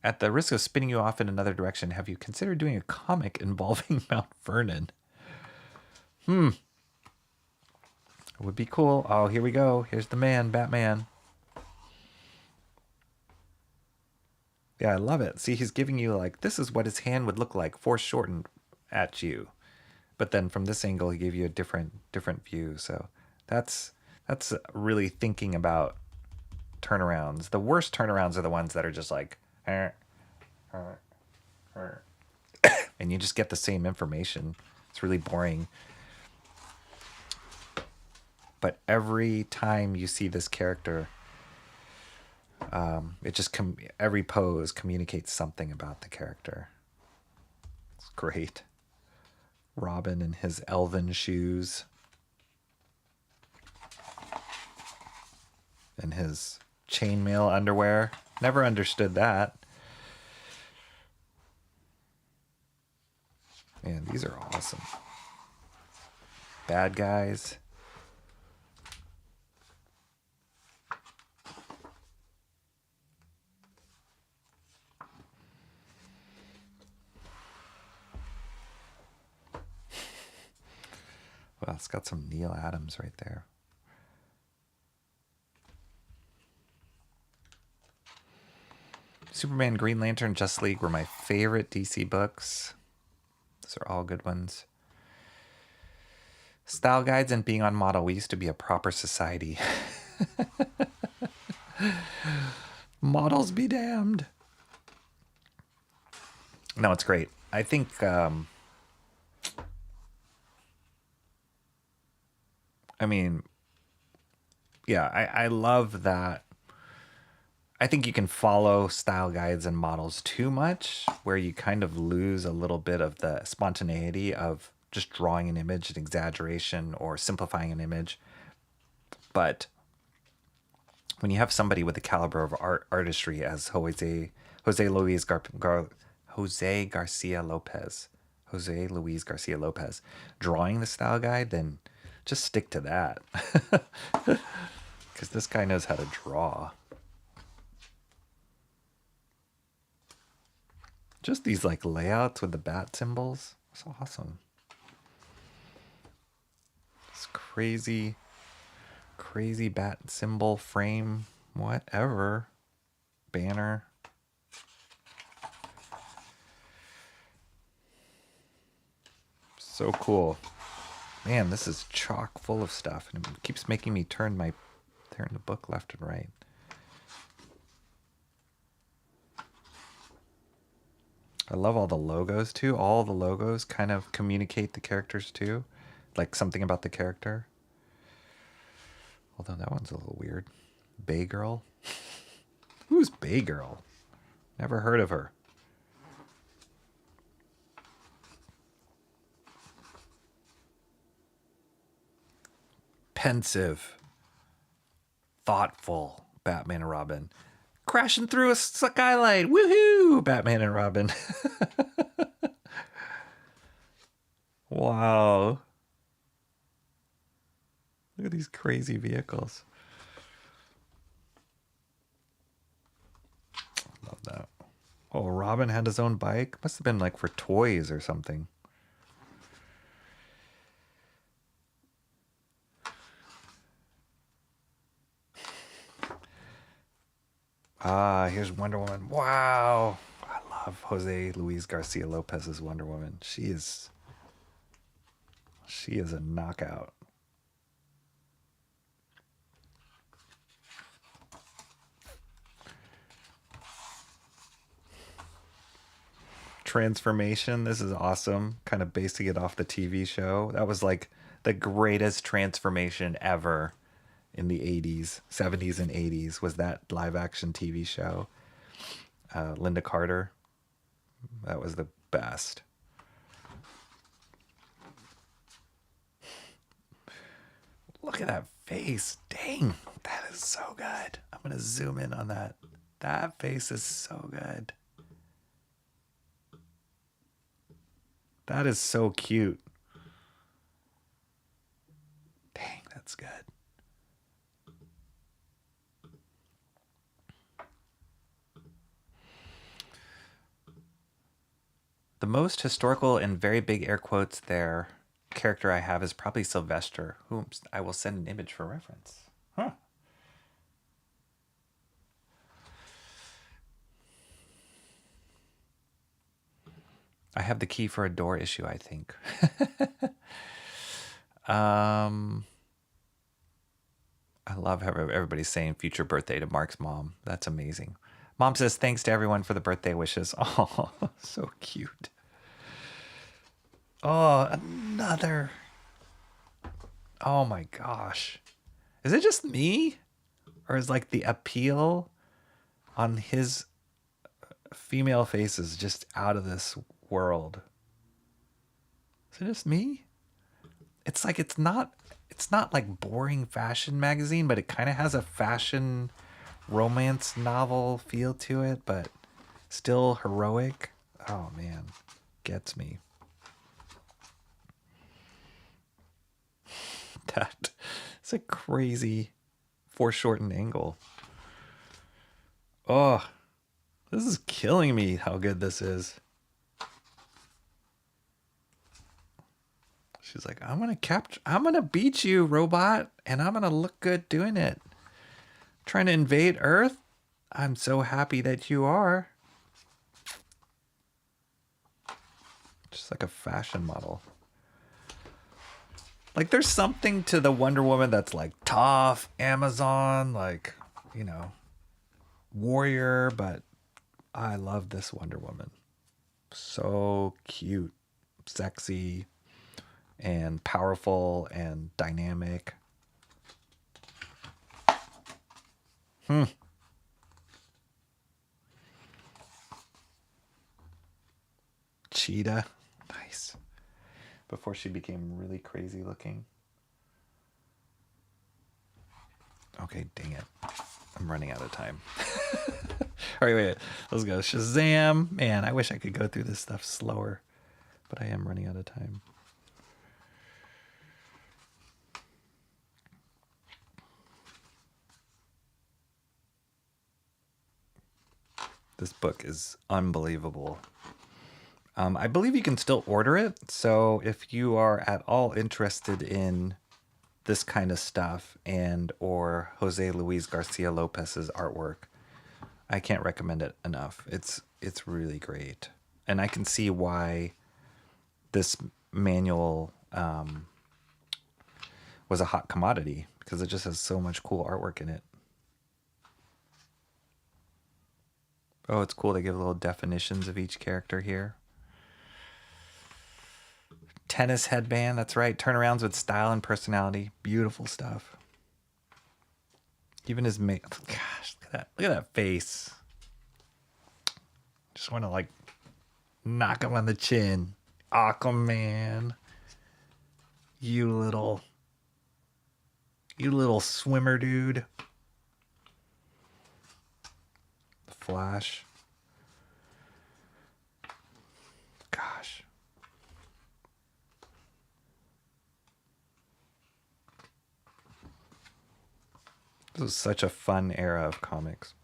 At the risk of spinning you off in another direction, have you considered doing a comic involving Mount Vernon? It would be cool. Oh, here we go. Here's the man, Batman. Yeah, I love it. See, he's giving you like, this is what his hand would look like, foreshortened at you. But then from this angle, he gave you a different view. So that's really thinking about turnarounds. The worst turnarounds are the ones that are just like, and you just get the same information. It's really boring. But every time you see this character, it just every pose communicates something about the character. It's great. Robin in his elven shoes and his chainmail underwear. Never understood that. Man, these are awesome. Bad guys. Well, it's got some Neil Adams right there. Superman, Green Lantern, Justice League were my favorite DC books. Those are all good ones. Style guides and being on model. We used to be a proper society. Models be damned. No, it's great. I think I love that. I think you can follow style guides and models too much, where you kind of lose a little bit of the spontaneity of just drawing an image, an exaggeration, or simplifying an image. But when you have somebody with the caliber of artistry as Jose Luis Garcia Lopez drawing the style guide, then just stick to that. Because this guy knows how to draw. Just these like layouts with the bat symbols. It's awesome. This crazy bat symbol frame, whatever. Banner. So cool. Man, this is chock full of stuff, and it keeps making me turn the book left and right. I love all the logos too. All the logos kind of communicate the characters too, like something about the character. Although that one's a little weird. Bay Girl. Who's Bay Girl? Never heard of her. Pensive, thoughtful Batman and Robin. Crashing through a skylight. Woohoo! Batman and Robin. Wow. Look at these crazy vehicles. Love that. Oh, Robin had his own bike. Must have been like for toys or something. Ah, here's Wonder Woman. Wow. I love Jose Luis Garcia Lopez's Wonder Woman. She is a knockout. Transformation. This is awesome. Kind of basing it off the TV show. That was like the greatest transformation ever in the 80s, 70s, and 80s was that live action TV show. Linda Carter. That was the best. Look at that face. Dang, that is so good. I'm going to zoom in on that. That face is so good. That is so cute. Dang, that's good. The most historical and very big air quotes there character I have is probably Sylvester, whom I will send an image for reference. Huh. I have the key for a door issue, I think. I love how everybody's saying future birthday to Mark's mom. That's amazing. Mom says, thanks to everyone for the birthday wishes. Oh, so cute. Oh, another. Oh my gosh. Is it just me? Or is like the appeal on his female faces just out of this world? Is it just me? It's like it's not like boring fashion magazine, but it kind of has a fashion romance novel feel to it, but still heroic. Oh man, gets me. That is a crazy foreshortened angle. Oh, this is killing me how good this is. She's like, I'm gonna beat you, robot, and I'm gonna look good doing it. Trying to invade Earth? I'm so happy that you are. Just like a fashion model. Like there's something to the Wonder Woman that's like tough, Amazon, like, you know, warrior, but I love this Wonder Woman. So cute, sexy, and powerful and dynamic. Cheetah. Nice. Before she became really crazy looking. Okay, dang it. I'm running out of time. All right, wait. Let's go. Shazam. Man, I wish I could go through this stuff slower, but I am running out of time. This book is unbelievable. I believe you can still order it. So if you are at all interested in this kind of stuff and or Jose Luis Garcia Lopez's artwork, I can't recommend it enough. It's really great. And I can see why this manual was a hot commodity, because it just has so much cool artwork in it. Oh, it's cool. They give little definitions of each character here. Tennis headband. That's right. Turnarounds with style and personality. Beautiful stuff. Even his mate. Gosh, look at that. Look at that face. Just want to like knock him on the chin. Aquaman. You little swimmer dude. The Flash. Gosh. This was such a fun era of comics.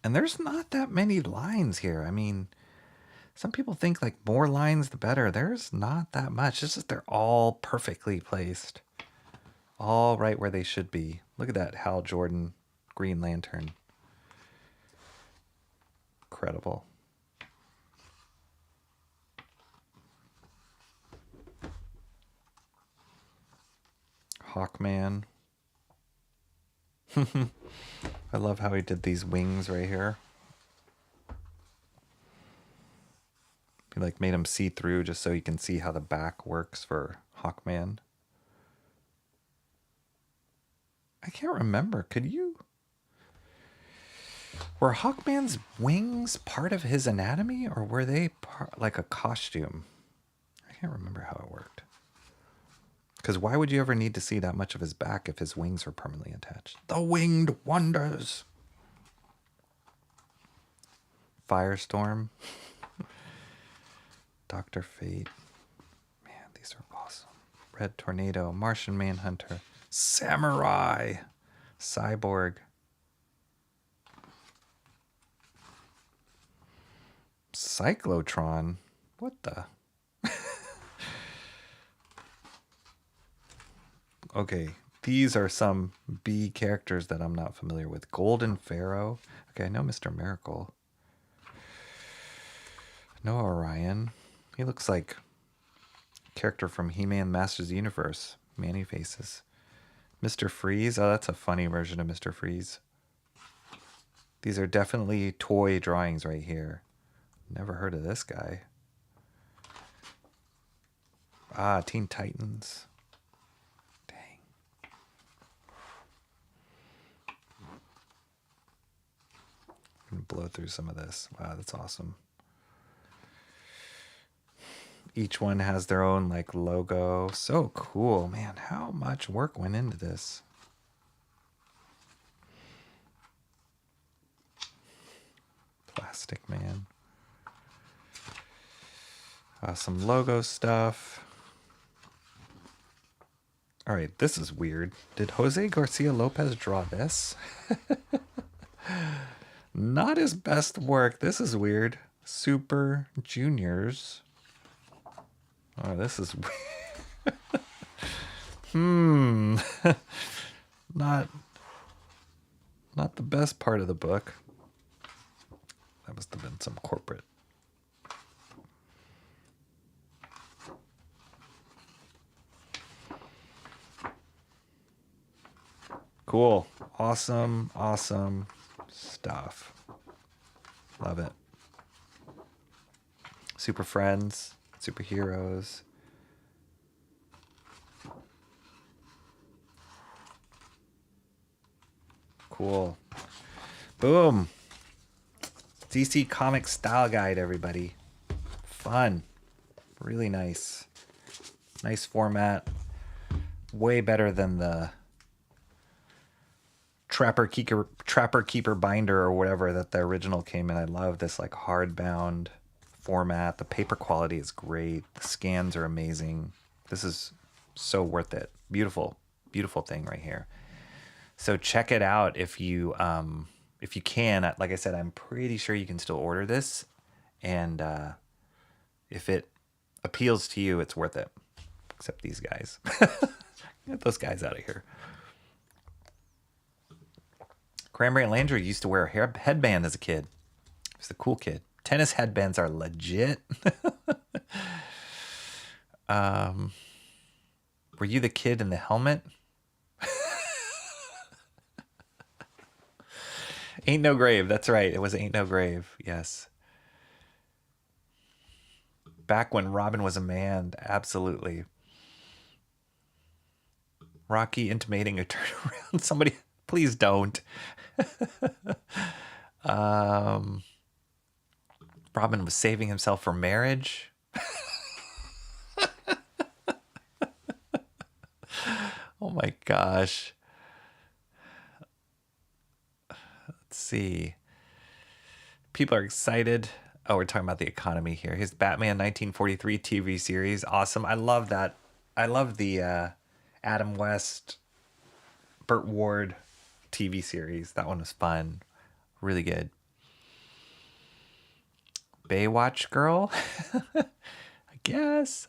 And there's not that many lines here. I mean, some people think like more lines the better. There's not that much. It's just they're all perfectly placed. All right where they should be. Look at that Hal Jordan Green Lantern. incredible. Hawkman. I love how he did these wings right here. He like made him see through just so you can see how the back works for Hawkman. I can't remember. Were Hawkman's wings part of his anatomy, or were they like a costume? I can't remember how it worked. Because why would you ever need to see that much of his back if his wings were permanently attached? The Winged Wonders. Firestorm. Dr. Fate. Man, these are awesome. Red Tornado. Martian Manhunter. Samurai. Cyborg. Cyclotron. What the? Okay, these are some B characters that I'm not familiar with. Golden Pharaoh. Okay, I know Mr. Miracle. I know Orion. He looks like a character from He-Man Masters of the Universe. Manny Faces. Mr. Freeze. Oh, that's a funny version of Mr. Freeze. These are definitely toy drawings right here. Never heard of this guy. Ah, Teen Titans. Dang. I'm gonna blow through some of this. Wow, that's awesome. Each one has their own like logo. So cool, man. How much work went into this? Plastic Man. Some logo stuff. All right, this is weird. Did Jose Garcia Lopez draw this? Not his best work. This is weird. Super Juniors. Oh, this is weird. Not the best part of the book. That must have been some corporate. Cool. Awesome, awesome stuff. Love it. Super Friends, superheroes. Cool. Boom. DC Comics Style Guide, everybody. Fun. Really nice. Nice format. Way better than the Trapper Keeper binder or whatever that the original came in. I love this like hardbound format. The paper quality is great. The scans are amazing. This is so worth it. Beautiful, beautiful thing right here. So check it out if you can. Like I said, I'm pretty sure you can still order this, and if it appeals to you, it's worth it. Except these guys. Get those guys out of here. Cranberry and Landry used to wear a headband as a kid. He was a cool kid. Tennis headbands are legit. Were you the kid in the helmet? Ain't No Grave. That's right. It was Ain't No Grave. Yes. Back when Robin was a man. Absolutely. Rocky intimating a turnaround. Somebody, please don't. Robin was saving himself for marriage. Oh my gosh. Let's see. People are excited. Oh, we're talking about the economy here. Here's Batman 1943 TV series. Awesome. I love that. I love the Adam West, Burt Ward TV series. That one was fun. Really good. Baywatch Girl? I guess.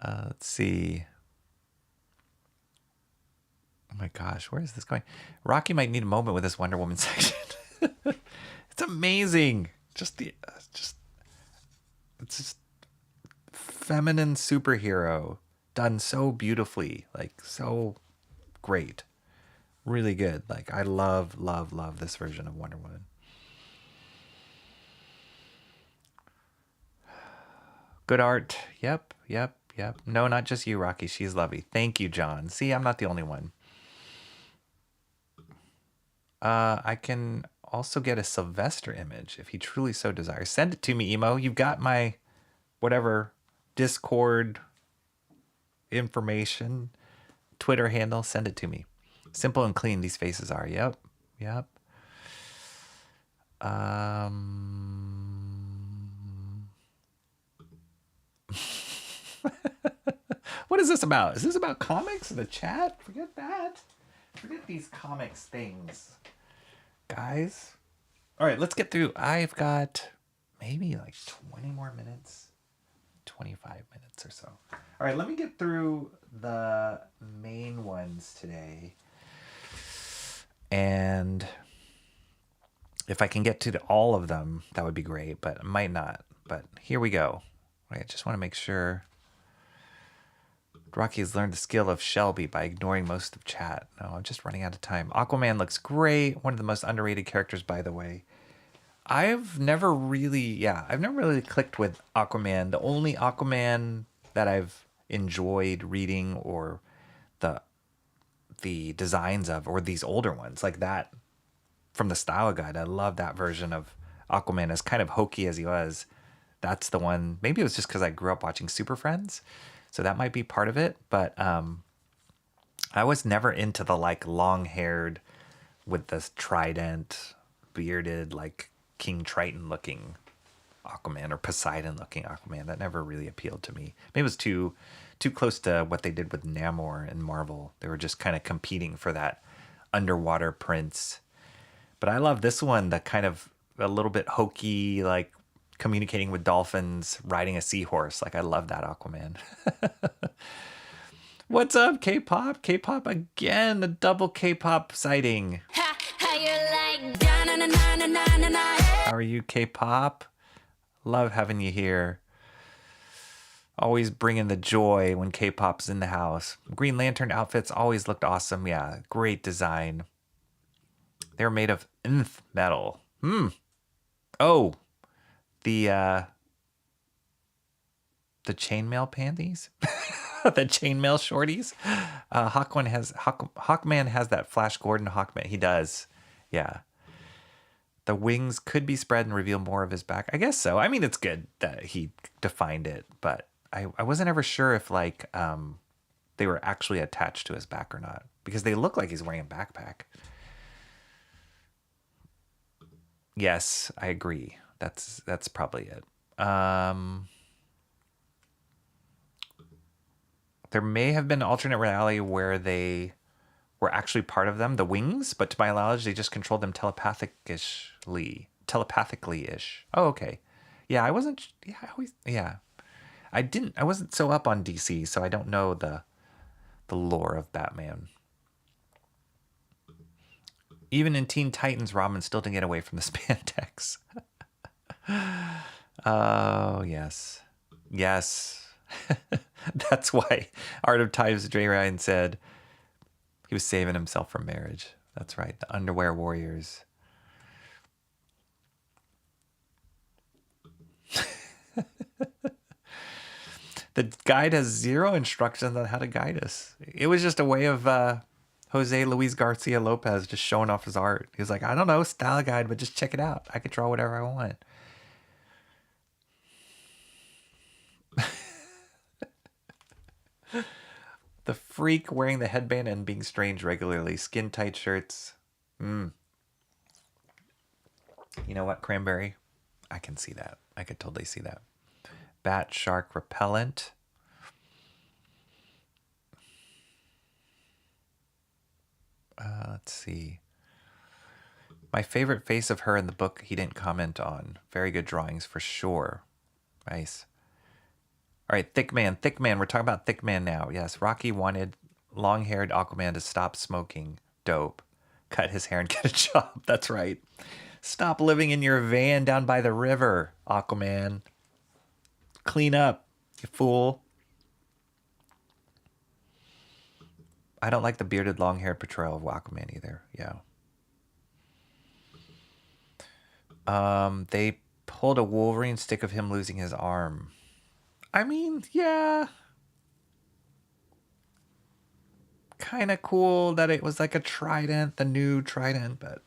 Let's see. Oh my gosh, where is this going? Rocky might need a moment with this Wonder Woman section. It's amazing. It's just feminine superhero done so beautifully, like so great, really good. Like I love this version of Wonder Woman. Good art. Yep. No, not just you, Rocky. She's lovely. Thank you, John. See, I'm not the only one. I can also get a Sylvester image if he truly so desires. Send it to me, Emo. You've got my whatever Discord information, Twitter handle. Send it to me. Simple and clean these faces are. Yep. What is this about? Is this about comics? The chat? Forget that. Forget these comics things, guys. All right, let's get through. I've got maybe like 20 more minutes, 25 minutes or so. All right, let me get through the main ones today. And if I can get to all of them, that would be great, but I might not. But here we go. I just want to make sure. Rocky has learned the skill of Shelby by ignoring most of chat. No, I'm just running out of time. Aquaman looks great. One of the most underrated characters, by the way. I've never really clicked with Aquaman. The only Aquaman that I've enjoyed reading or the designs of, or these older ones like that from the Style Guide. I love that version of Aquaman, as kind of hokey as he was. That's the one. Maybe it was just because I grew up watching Super Friends. So that might be part of it, but I was never into the like long-haired with this trident, bearded, like King Triton looking Aquaman or Poseidon looking Aquaman. That never really appealed to me. Maybe it was too close to what they did with Namor and Marvel. They were just kind of competing for that underwater prince. But I love this one, the kind of a little bit hokey, like communicating with dolphins, riding a seahorse. Like I love that Aquaman. What's up, K-pop? K-pop again, a double K-pop sighting. How are you, K-pop? Love having you here. Always bringing the joy when K-pop's in the house. Green Lantern outfits always looked awesome. Yeah, great design. They're made of nth metal. Oh, the chainmail panties, the chainmail shorties. Hawkman has that Flash Gordon Hawkman. He does, yeah. The wings could be spread and reveal more of his back. I guess so. I mean, it's good that he defined it, but I wasn't ever sure if like they were actually attached to his back or not, because they look like he's wearing a backpack. Yes, I agree. That's probably it. There may have been an alternate reality where they were actually part of them, the wings, but to my knowledge, they just controlled them telepathically-ish. Oh, okay. Yeah, I wasn't. Yeah, I wasn't so up on DC, so I don't know the lore of Batman. Even in Teen Titans, Robin still didn't get away from the spandex. Oh, yes. That's why Art of Times Dre Ryan said he was saving himself from marriage. That's right. The underwear warriors. The guide has zero instructions on how to guide us. It was just a way of Jose Luis Garcia Lopez just showing off his art. He was like, I don't know, style guide, but just check it out. I could draw whatever I want. The freak wearing the headband and being strange regularly. Skin tight shirts. You know what, Cranberry? I can see that. I could totally see that. Bat shark repellent. Let's see. My favorite face of her in the book he didn't comment on. Very good drawings for sure. Nice. All right, Thick Man. We're talking about Thick Man now. Yes, Rocky wanted long-haired Aquaman to stop smoking. Dope. Cut his hair and get a job. That's right. Stop living in your van down by the river, Aquaman. Clean up, you fool. I don't like the bearded, long-haired portrayal of Aquaman either. Yeah. They pulled a Wolverine stick of him losing his arm. I mean, yeah. Kind of cool that it was like a trident, the new trident, but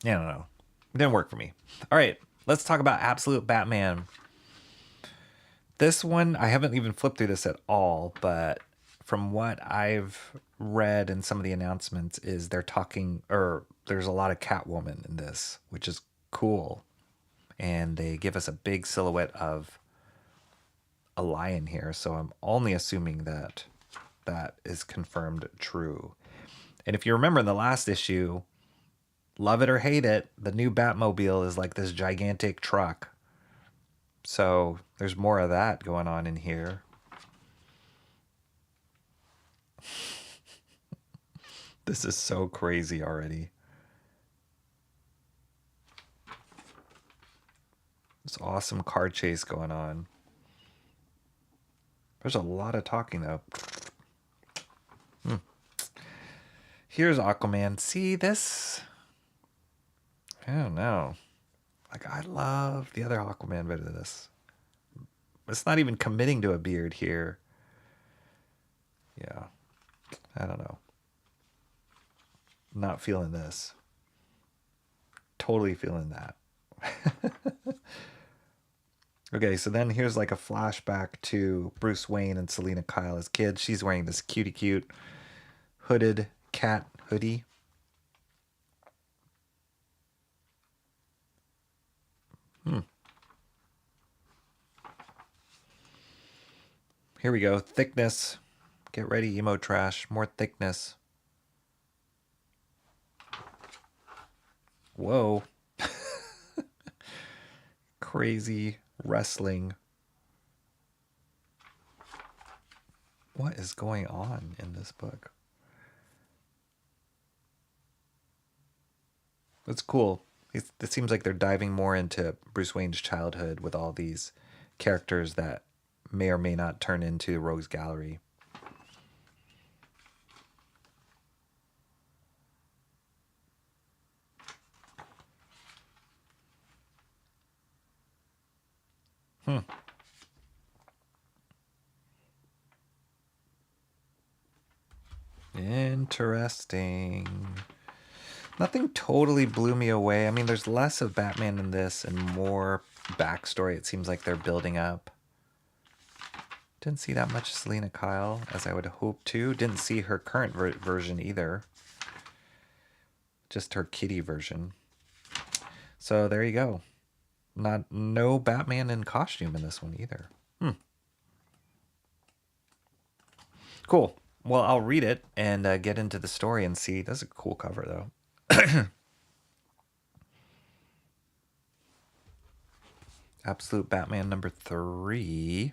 I don't know. It didn't work for me. All right, let's talk about Absolute Batman. This one, I haven't even flipped through this at all, but from what I've read in some of the announcements is they're talking, or there's a lot of Catwoman in this, which is cool. And they give us a big silhouette of a lion here, so I'm only assuming that that is confirmed true. And if you remember in the last issue, love it or hate it, the new Batmobile is like this gigantic truck. So there's more of that going on in here. This is so crazy already. This awesome car chase going on. There's a lot of talking though. Here's Aquaman. See this? I don't know. Like, I love the other Aquaman bit of this. It's not even committing to a beard here. Yeah. I don't know. Not feeling this. Totally feeling that. Okay, so then here's like a flashback to Bruce Wayne and Selena Kyle as kids. She's wearing this cutie cute hooded cat hoodie. Here we go. Thickness. Get ready, emo trash. More thickness. Whoa. Crazy wrestling. What is going on in this book? It's cool. It seems like they're diving more into Bruce Wayne's childhood with all these characters that may or may not turn into Rogues Gallery. Interesting. Nothing totally blew me away. I mean, there's less of Batman in this and more backstory. It seems like they're building up. Didn't see that much Selena Kyle as I would hope to. Didn't see her current version either. Just her kitty version. So there you go. No Batman in costume in this one either. Cool. Well, I'll read it and get into the story and see. That's a cool cover, though. Absolute Batman number 3.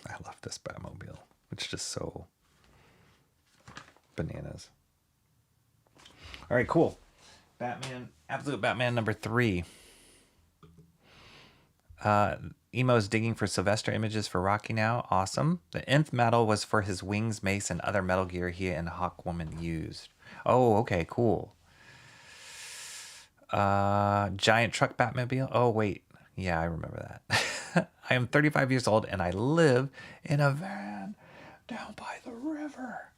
I love this Batmobile. It's just so bananas. All right, cool. Batman, Absolute Batman number 3. Emo's digging for Sylvester images for Rocky now. Awesome. The nth medal was for his wings, mace, and other metal gear he and Hawkwoman used. Oh, okay, cool. Giant truck Batmobile. Oh, wait. Yeah, I remember that. I am 35 years old and I live in a van down by the river.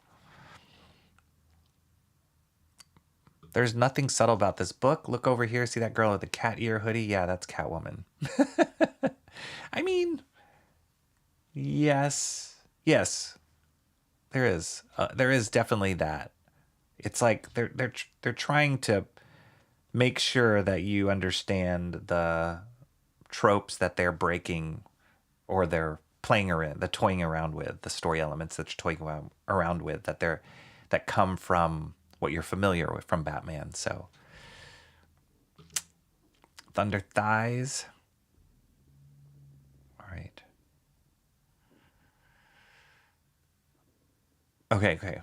There's nothing subtle about this book. Look over here. See that girl with the cat ear hoodie? Yeah, that's Catwoman. I mean, yes. Yes. There is. There is definitely that. It's like they're trying to make sure that you understand the tropes that they're breaking or they're playing around, the toying around with, the story elements that you're toying around with that come from what you're familiar with from Batman. So Thunder Thighs. All right. Okay.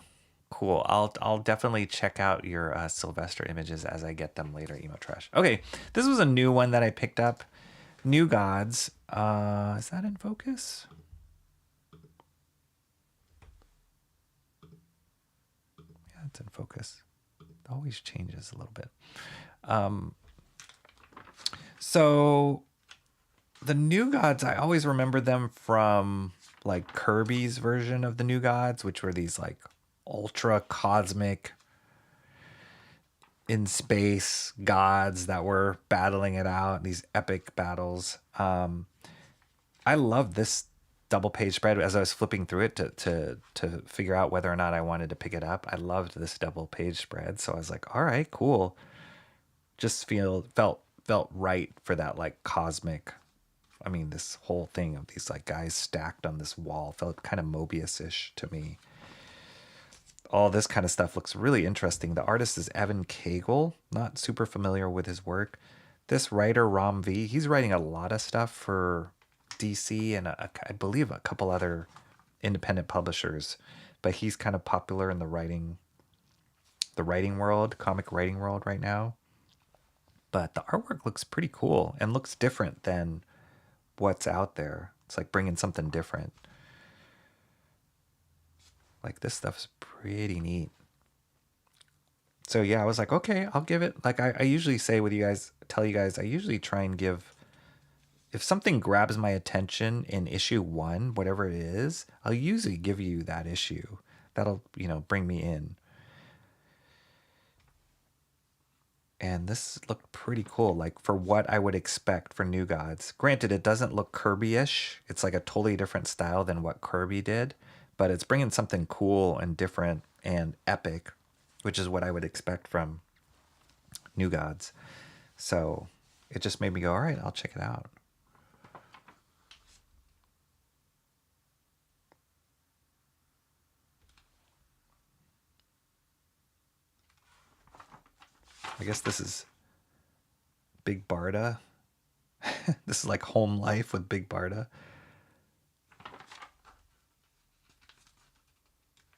Cool. I'll definitely check out your Sylvester images as I get them later, Emo Trash. Okay, this was a new one that I picked up. New Gods. Is that in focus? Yeah, it's in focus. It always changes a little bit. So the New Gods, I always remember them from like Kirby's version of the New Gods, which were these like ultra cosmic in space gods that were battling it out, these epic battles. I love this double page spread as I was flipping through it to figure out whether or not I wanted to pick it up. I loved this double page spread, so I was like, all right, cool. Just felt right for that like cosmic. I mean, this whole thing of these like guys stacked on this wall felt kind of Mobius-ish to me. All this kind of stuff looks really interesting. The artist is Evan Cagle. Not super familiar with his work. This writer, Ram V, he's writing a lot of stuff for DC and I believe a couple other independent publishers, but he's kind of popular in the writing world, comic writing world right now. But the artwork looks pretty cool and looks different than what's out there. It's like bringing something different. Like this stuff's pretty neat. So yeah, I was like, okay, I'll give it. Like I usually say with you guys, tell you guys, I usually try and give, if something grabs my attention in issue 1, whatever it is, I'll usually give you that issue. That'll, bring me in. And this looked pretty cool, like for what I would expect for New Gods. Granted, it doesn't look Kirby-ish. It's like a totally different style than what Kirby did, but it's bringing something cool and different and epic, which is what I would expect from New Gods. So it just made me go, all right, I'll check it out. I guess this is Big Barda. This is like Home Life with Big Barda.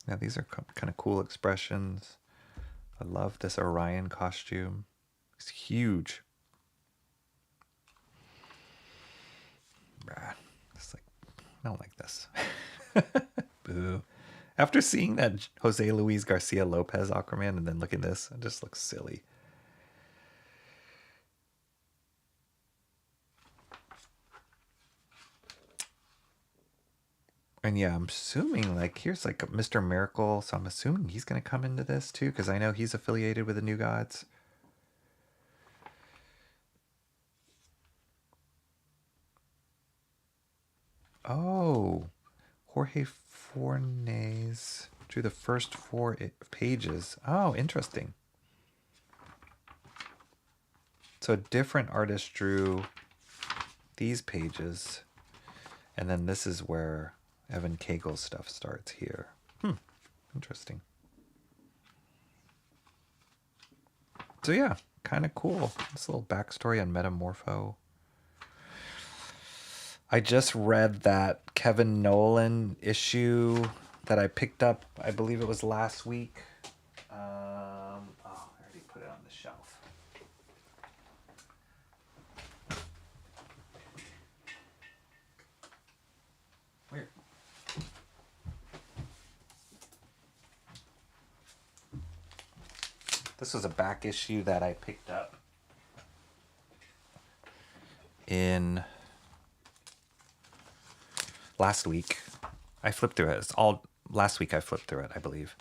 Yeah, these are kind of cool expressions. I love this Orion costume. It's huge. It's like, I don't like this. Boo. After seeing that Jose Luis Garcia Lopez Aquaman and then look at this, it just looks silly. And yeah, I'm assuming like here's like Mr. Miracle, so I'm assuming he's gonna come into this too, because I know he's affiliated with the New Gods. Oh, Jorge Fornes drew the first 4 pages. Oh, interesting. So a different artist drew these pages, and then this is where Evan Cagle's stuff starts here. Interesting. So yeah, kind of cool. This little backstory on Metamorpho. I just read that Kevin Nolan issue that I picked up, I believe it was last week. I already put it on the shelf. Weird. This was a back issue that I picked up in last week. I flipped through it. It's all last week I flipped through it, I believe.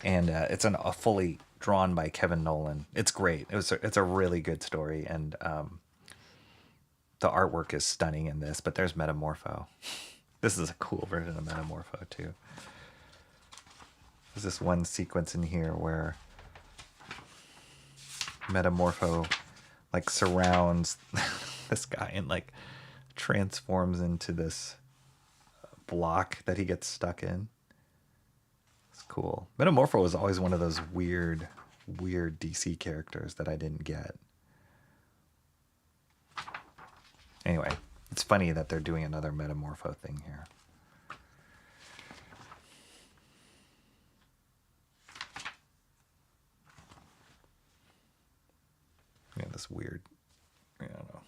And it's a fully drawn by Kevin Nolan. It's great. It's a really good story, and the artwork is stunning in this, but there's Metamorpho. This is a cool version of Metamorpho too. There's this one sequence in here where Metamorpho like surrounds this guy and like transforms into this block that he gets stuck in. It's cool. Metamorpho was always one of those weird DC characters that I didn't get. Anyway, it's funny that they're doing another Metamorpho thing here. this weird. I don't know.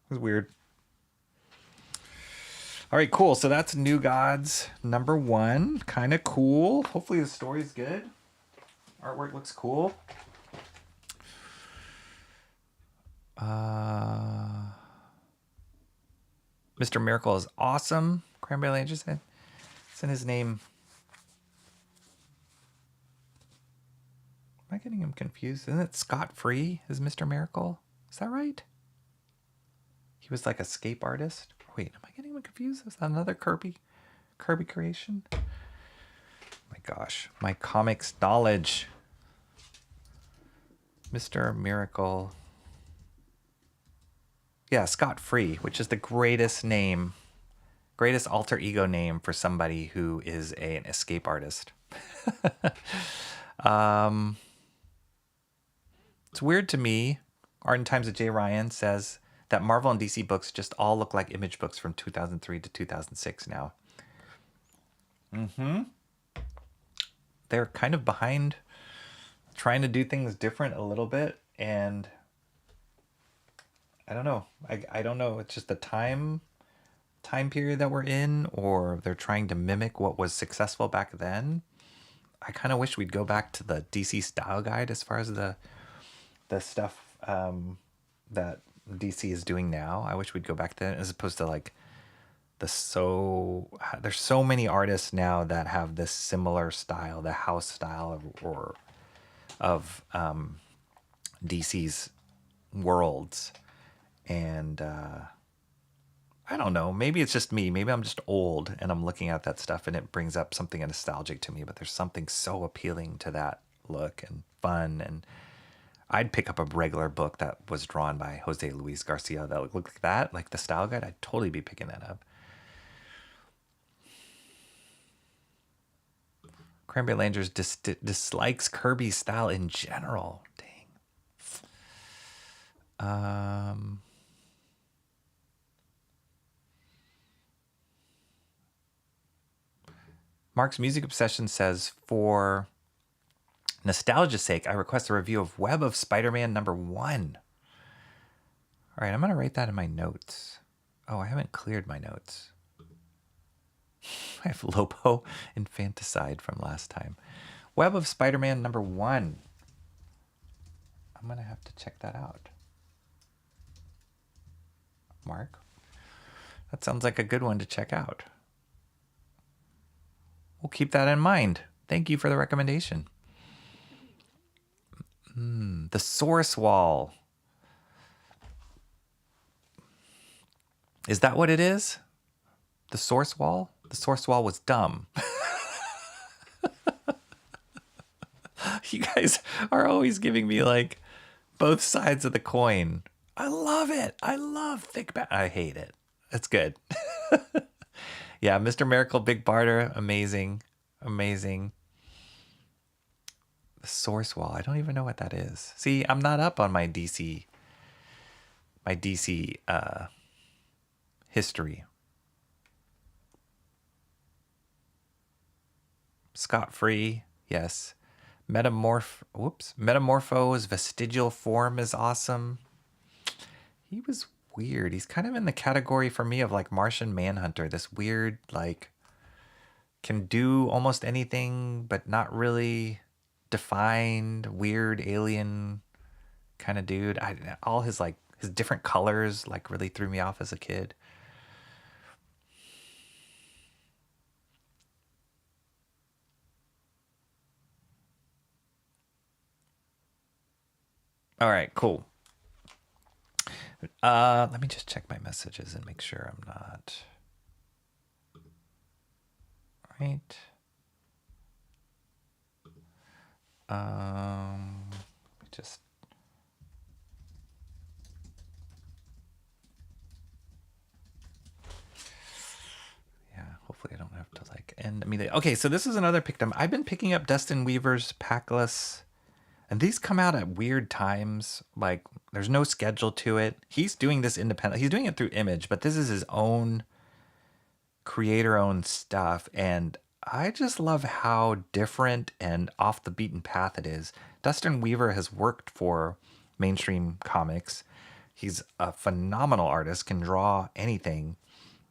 It was weird. All right, cool. So that's New Gods #1. Kind of cool. Hopefully the story's good. Artwork looks cool. Mr. Miracle is awesome. Cranberry Lane just said. It's in his name. Am I getting him confused? Isn't it Scott Free is Mr. Miracle? Is that right? He was like a scape artist. Wait, am I getting him confused? Is that another Kirby creation? My gosh, my comics knowledge. Mr. Miracle. Yeah, Scott Free, which is the greatest name, greatest alter ego name for somebody who is an escape artist. It's weird to me. Art and Times of J. Ryan says that Marvel and DC books just all look like Image books from 2003 to 2006 now. They're kind of behind, trying to do things different a little bit, and I don't know. I don't know. It's just the time period that we're in, or they're trying to mimic what was successful back then. I kind of wish we'd go back to the DC style guide as far as the stuff that DC is doing now. I wish we'd go back to that, as opposed to like there's so many artists now that have this similar style, the house style of DC's worlds. And I don't know, maybe it's just me. Maybe I'm just old and I'm looking at that stuff and it brings up something nostalgic to me, but there's something so appealing to that look and fun. And I'd pick up a regular book that was drawn by Jose Luis Garcia that looked like that, like the style guide. I'd totally be picking that up. Cranberry Langers dislikes Kirby's style in general. Dang. Mark's Music Obsession says, for nostalgia's sake, I request a review of Web of Spider-Man #1. All right, I'm going to write that in my notes. Oh, I haven't cleared my notes. I have Lobo Infanticide from last time. Web of Spider-Man #1. I'm going to have to check that out. Mark, that sounds like a good one to check out. We'll keep that in mind. Thank you for the recommendation. The Source Wall. Is that what it is? The Source Wall? The Source Wall was dumb. You guys are always giving me like both sides of the coin. I love it. I love thick back. I hate it. It's good. Yeah, Mr. Miracle, Big Barter, amazing. Amazing. The Source Wall. I don't even know what that is. See, I'm not up on my DC history. Scott Free, yes. Metamorpho's vestigial form is awesome. He was weird. He's kind of in the category for me of like Martian Manhunter. This weird, like, can do almost anything, but not really defined, weird alien kind of dude. All his like his different colors like really threw me off as a kid. All right, cool. Let me just check my messages and make sure I'm not. Right. Just. Yeah, hopefully I don't have to like end immediately. Okay, so this is another pick. I've been picking up Dustin Weaver's Paklis. And these come out at weird times. Like, there's no schedule to it. He's doing this independently. He's doing it through Image, but this is his own creator-owned stuff. And I just love how different and off the beaten path it is. Dustin Weaver has worked for mainstream comics. He's a phenomenal artist, can draw anything,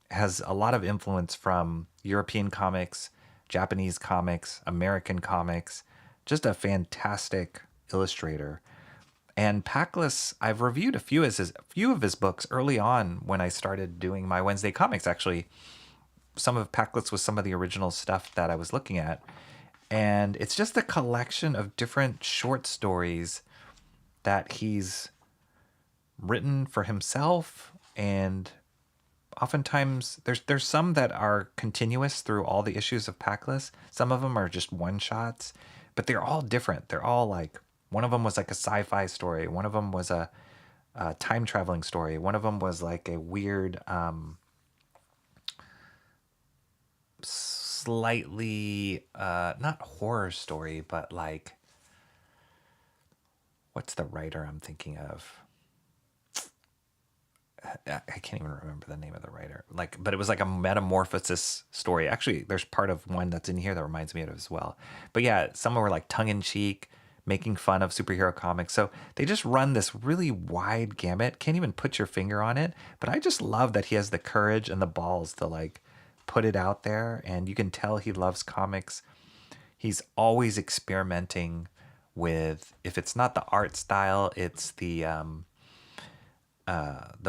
has a lot of influence from European comics, Japanese comics, American comics, just a fantastic illustrator. And Paklis, I've reviewed a few of his books early on when I started doing my Wednesday comics. Actually, some of Paklis was some of the original stuff that I was looking at. And it's just a collection of different short stories that he's written for himself, and oftentimes there's some that are continuous through all the issues of Paklis. Some of them are just one shots, but they're all different. They're all like, one of them was like a sci-fi story. One of them was a time traveling story. One of them was like a weird, slightly, not horror story, but like, what's the writer I'm thinking of? I can't even remember the name of the writer. Like, but it was like a metamorphosis story. Actually, there's part of one that's in here that reminds me of it as well. But yeah, some were like tongue in cheek, making fun of superhero comics. So they just run this really wide gamut. Can't even put your finger on it. But I just love that he has the courage and the balls to like put it out there. And you can tell he loves comics. He's always experimenting with, if it's not the art style, it's the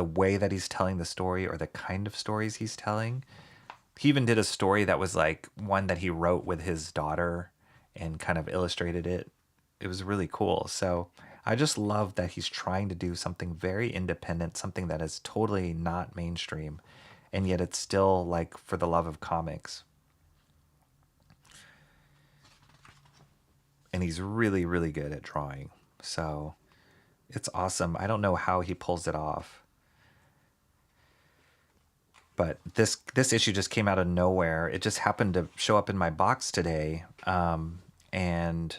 way that he's telling the story or the kind of stories he's telling. He even did a story that was like one that he wrote with his daughter and kind of illustrated it. It was really cool. So I just love that he's trying to do something very independent, something that is totally not mainstream, and yet it's still like for the love of comics. And he's really, really good at drawing. So it's awesome. I don't know how he pulls it off. But this issue just came out of nowhere. It just happened to show up in my box today. And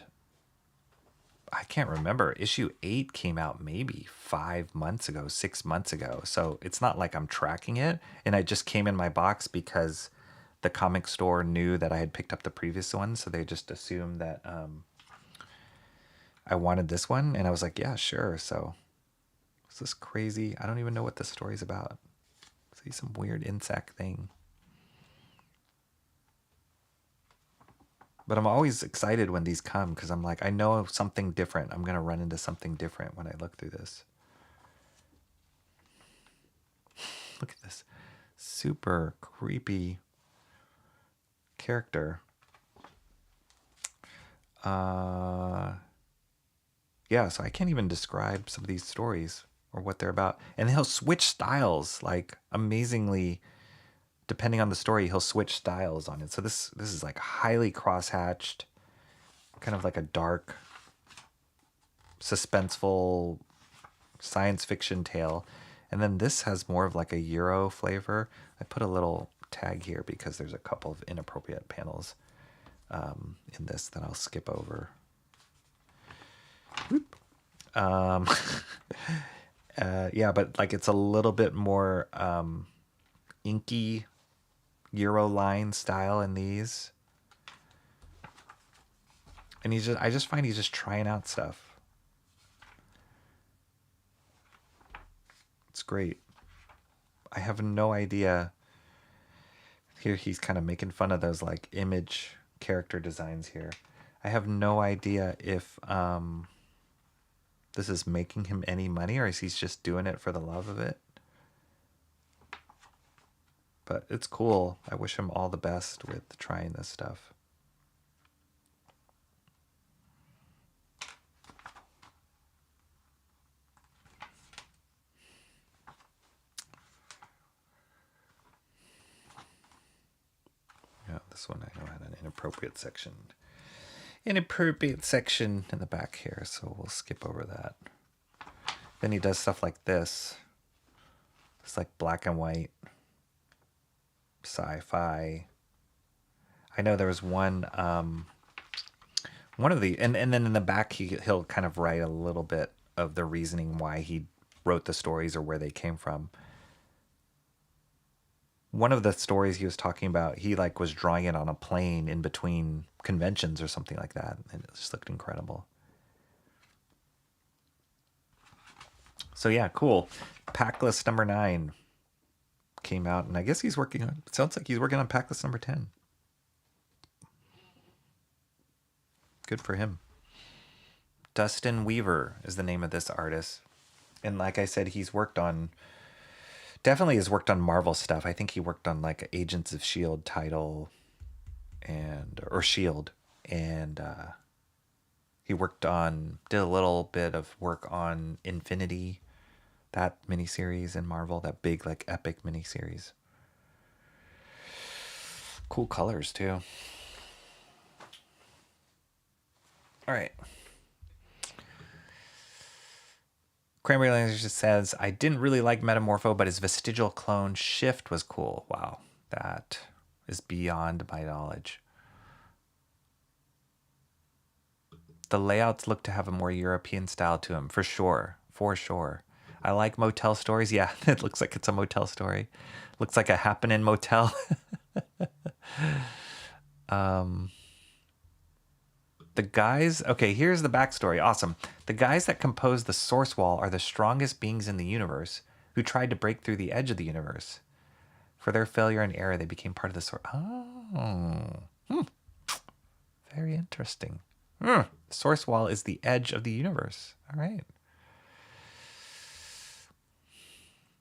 I can't remember. Issue 8 came out maybe 5 months ago, 6 months ago. So it's not like I'm tracking it. And it just came in my box because the comic store knew that I had picked up the previous one. So they just assumed that I wanted this one. And I was like, yeah, sure. So it's this crazy. I don't even know what the story's about. See some weird insect thing. But I'm always excited when these come because I'm like, I know something different. I'm going to run into something different when I look through this. Look at this super creepy character. Yeah, so I can't even describe some of these stories or what they're about. And he'll switch styles, like amazingly. Depending on the story, he'll switch styles on it. So this is like highly crosshatched, kind of like a dark, suspenseful science fiction tale. And then this has more of like a Euro flavor. I put a little tag here because there's a couple of inappropriate panels in this that I'll skip over. Whoop. Yeah, but like it's a little bit more inky Euro line style in these. And I just find he's just trying out stuff. It's great. I have no idea. Here he's kind of making fun of those like image character designs here. I have no idea if this is making him any money or is he just doing it for the love of it. But it's cool. I wish him all the best with trying this stuff. Yeah, this one I know had an inappropriate section. Inappropriate section in the back here, so we'll skip over that. Then he does stuff like this. It's like black and white sci-fi. I know there was one of the and then in the back he'll kind of write a little bit of the reasoning why he wrote the stories or where they came from. One of the stories he was talking about, he like was drawing it on a plane in between conventions or something like that, and it just looked incredible. So yeah, cool. Paklis number 9 came out, and I guess he's working on. It sounds like he's working on Paklis number 10. Good for him. Dustin Weaver is the name of this artist, and like I said, definitely has worked on Marvel stuff. I think he worked on like Agents of Shield title, or Shield, and he did a little bit of work on Infinity, that miniseries in Marvel, that big like epic miniseries. Cool colors too. All right. Cranberry Laser just says, I didn't really like Metamorpho, but his vestigial clone Shift was cool. Wow, that is beyond my knowledge. The layouts look to have a more European style to them, for sure. For sure. I like motel stories. Yeah, it looks like it's a motel story. Looks like a happening motel. The guys, okay, here's the backstory. Awesome. The guys that composed the source wall are the strongest beings in the universe who tried to break through the edge of the universe. For their failure and error, they became part of the source. Oh. Very interesting. The source wall is the edge of the universe. All right.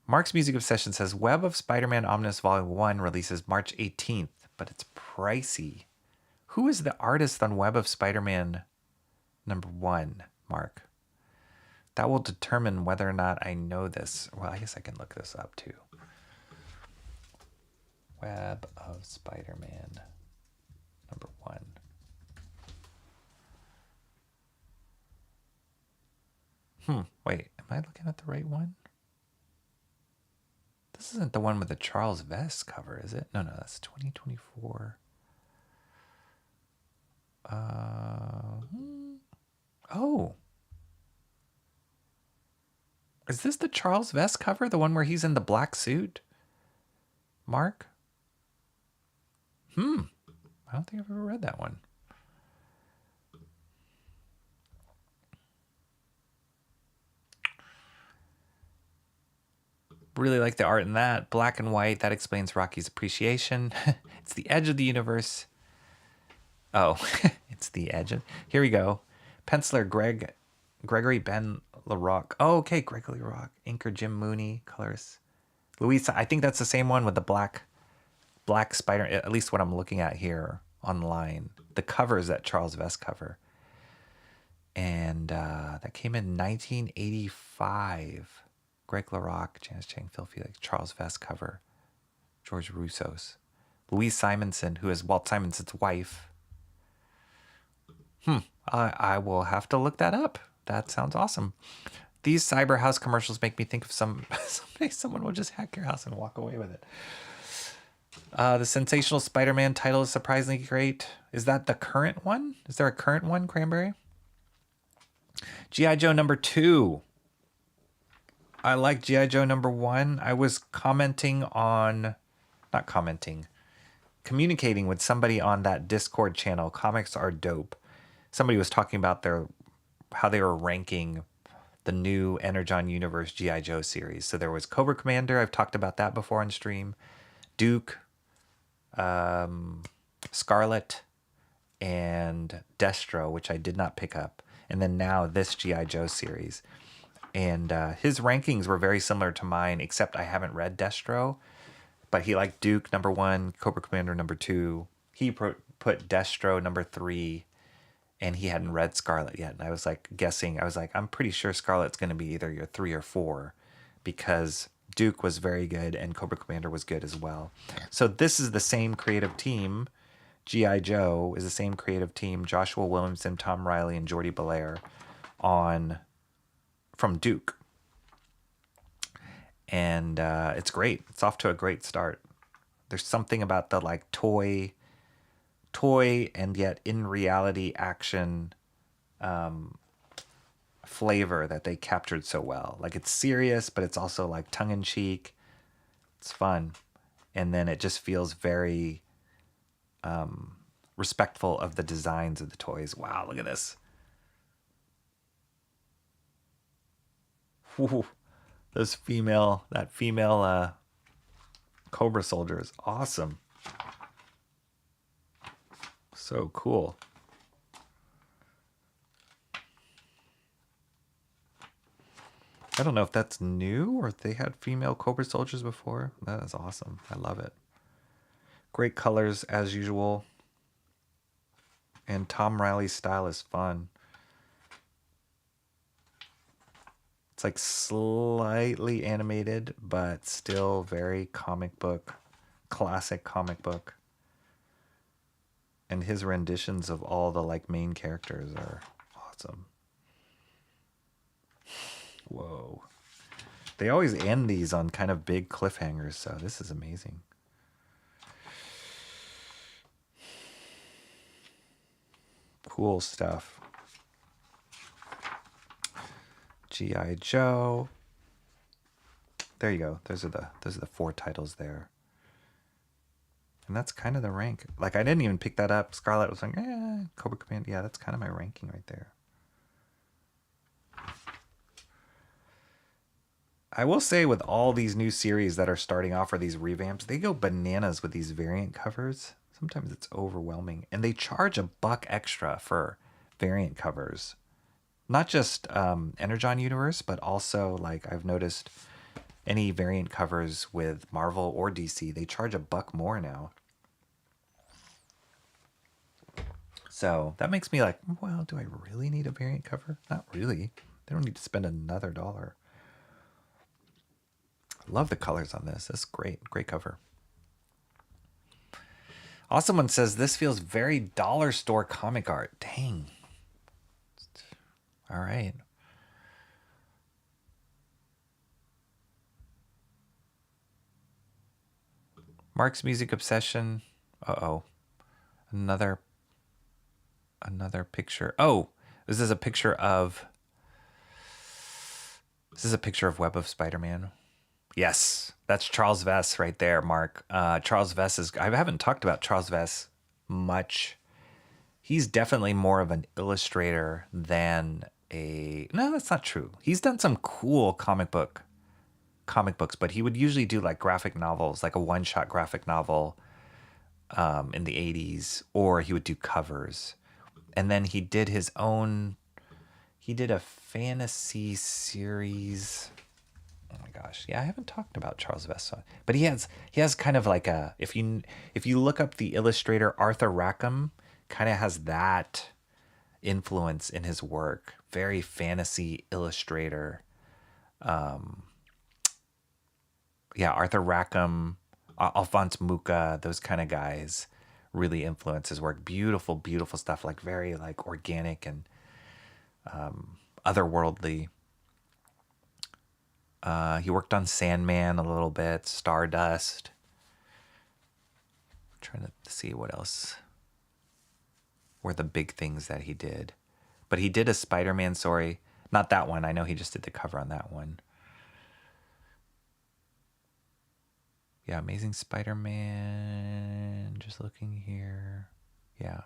Mark's Music Obsession says, Web of Spider-Man Omnibus Volume 1 releases March 18th, but it's pricey. Who is the artist on Web of Spider-Man number 1, Mark? That will determine whether or not I know this. Well, I guess I can look this up too. Web of Spider-Man number 1. Wait, am I looking at the right one? This isn't the one with the Charles Vest cover, is it? No, that's 2024. Oh. Is this the Charles Vest cover? The one where he's in the black suit? Mark? I don't think I've ever read that one. Really like the art in that. Black and white. That explains Rocky's appreciation. It's the edge of the universe. Oh, it's the edge of... Here we go. Penciler Gregory Ben LaRocque. Oh, okay. Gregory LaRocque. Inker Jim Mooney. Colorist Louisa. I think that's the same one with the black spider. At least what I'm looking at here online. The cover is that Charles Vest cover. And that came in 1985. Greg LaRocque, Janice Chang, Phil Felix, Charles Vest cover. George Russos. Louise Simonson, who is Walt Simonson's wife. I will have to look that up. That sounds awesome. These cyber house commercials make me think of someday someone will just hack your house and walk away with it. The Sensational Spider-Man title is surprisingly great. Is that the current one? Is there a current one, Cranberry? GIJoe number 2. I like GIJoe number 1. I was communicating with somebody on that Discord channel. Comics are dope. Somebody was talking about how they were ranking the new Energon Universe GIJoe series. So there was Cobra Commander. I've talked about that before on stream. Duke, Scarlet, and Destro, which I did not pick up. And then now this GIJoe series. And his rankings were very similar to mine, except I haven't read Destro. But he liked Duke number 1, Cobra Commander number 2. He put Destro number 3, and he hadn't read Scarlet yet. And I was like guessing. I was like, I'm pretty sure Scarlet's going to be either your 3 or 4, because Duke was very good and Cobra Commander was good as well. So this is the same creative team. GIJoe is the same creative team. Joshua Williamson, Tom Riley, and Jordi Belair from Duke. And it's great. It's off to a great start. There's something about the like toy and yet in reality action flavor that they captured so well. Like it's serious, but it's also like tongue in cheek. It's fun. And then it just feels very respectful of the designs of the toys. Wow, look at this. Ooh, That female Cobra soldier is awesome. So cool. I don't know if that's new or if they had female Cobra soldiers before. That is awesome. I love it. Great colors as usual. And Tom Riley's style is fun. It's like slightly animated, but still very comic book, classic comic book. And his renditions of all the like main characters are awesome. Whoa. They always end these on kind of big cliffhangers, so this is amazing. Cool stuff. GIJoe. There you go. Those are the 4 titles there. And that's kind of the rank. Like, I didn't even pick that up. Scarlett was like, Cobra Command. Yeah, that's kind of my ranking right there. I will say with all these new series that are starting off or these revamps, they go bananas with these variant covers. Sometimes it's overwhelming. And they charge $1 extra for variant covers. Not just Energon Universe, but also, like, I've noticed any variant covers with Marvel or DC, they charge $1 more now. So that makes me like, well, do I really need a variant cover? Not really. They don't need to spend another $1. Love the colors on this. That's great. Great cover. Awesome one says, this feels very dollar store comic art. Dang. All right. Mark's Music Obsession. Uh-oh. Another picture. Oh, this is a picture of Web of Spider-Man. Yes, that's Charles Vess right there, Mark. Charles Vess is... I haven't talked about Charles Vess much. He's definitely more of an illustrator than a... No, that's not true. He's done some cool comic books, but he would usually do like graphic novels, like a one-shot graphic novel in the 80s, or he would do covers. And then he did his own... He did a fantasy series... Oh my gosh. Yeah, I haven't talked about Charles Vess. But he has kind of like a... If you look up the illustrator Arthur Rackham, kind of has that influence in his work. Very fantasy illustrator. Yeah, Arthur Rackham, Alphonse Mucha, those kind of guys really influence his work. Beautiful, beautiful stuff. Like very like organic and otherworldly. He worked on Sandman a little bit, Stardust. I'm trying to see what else were the big things that he did. But he did a Spider-Man story. Not that one. I know he just did the cover on that one. Yeah, Amazing Spider-Man. Just looking here. Yeah.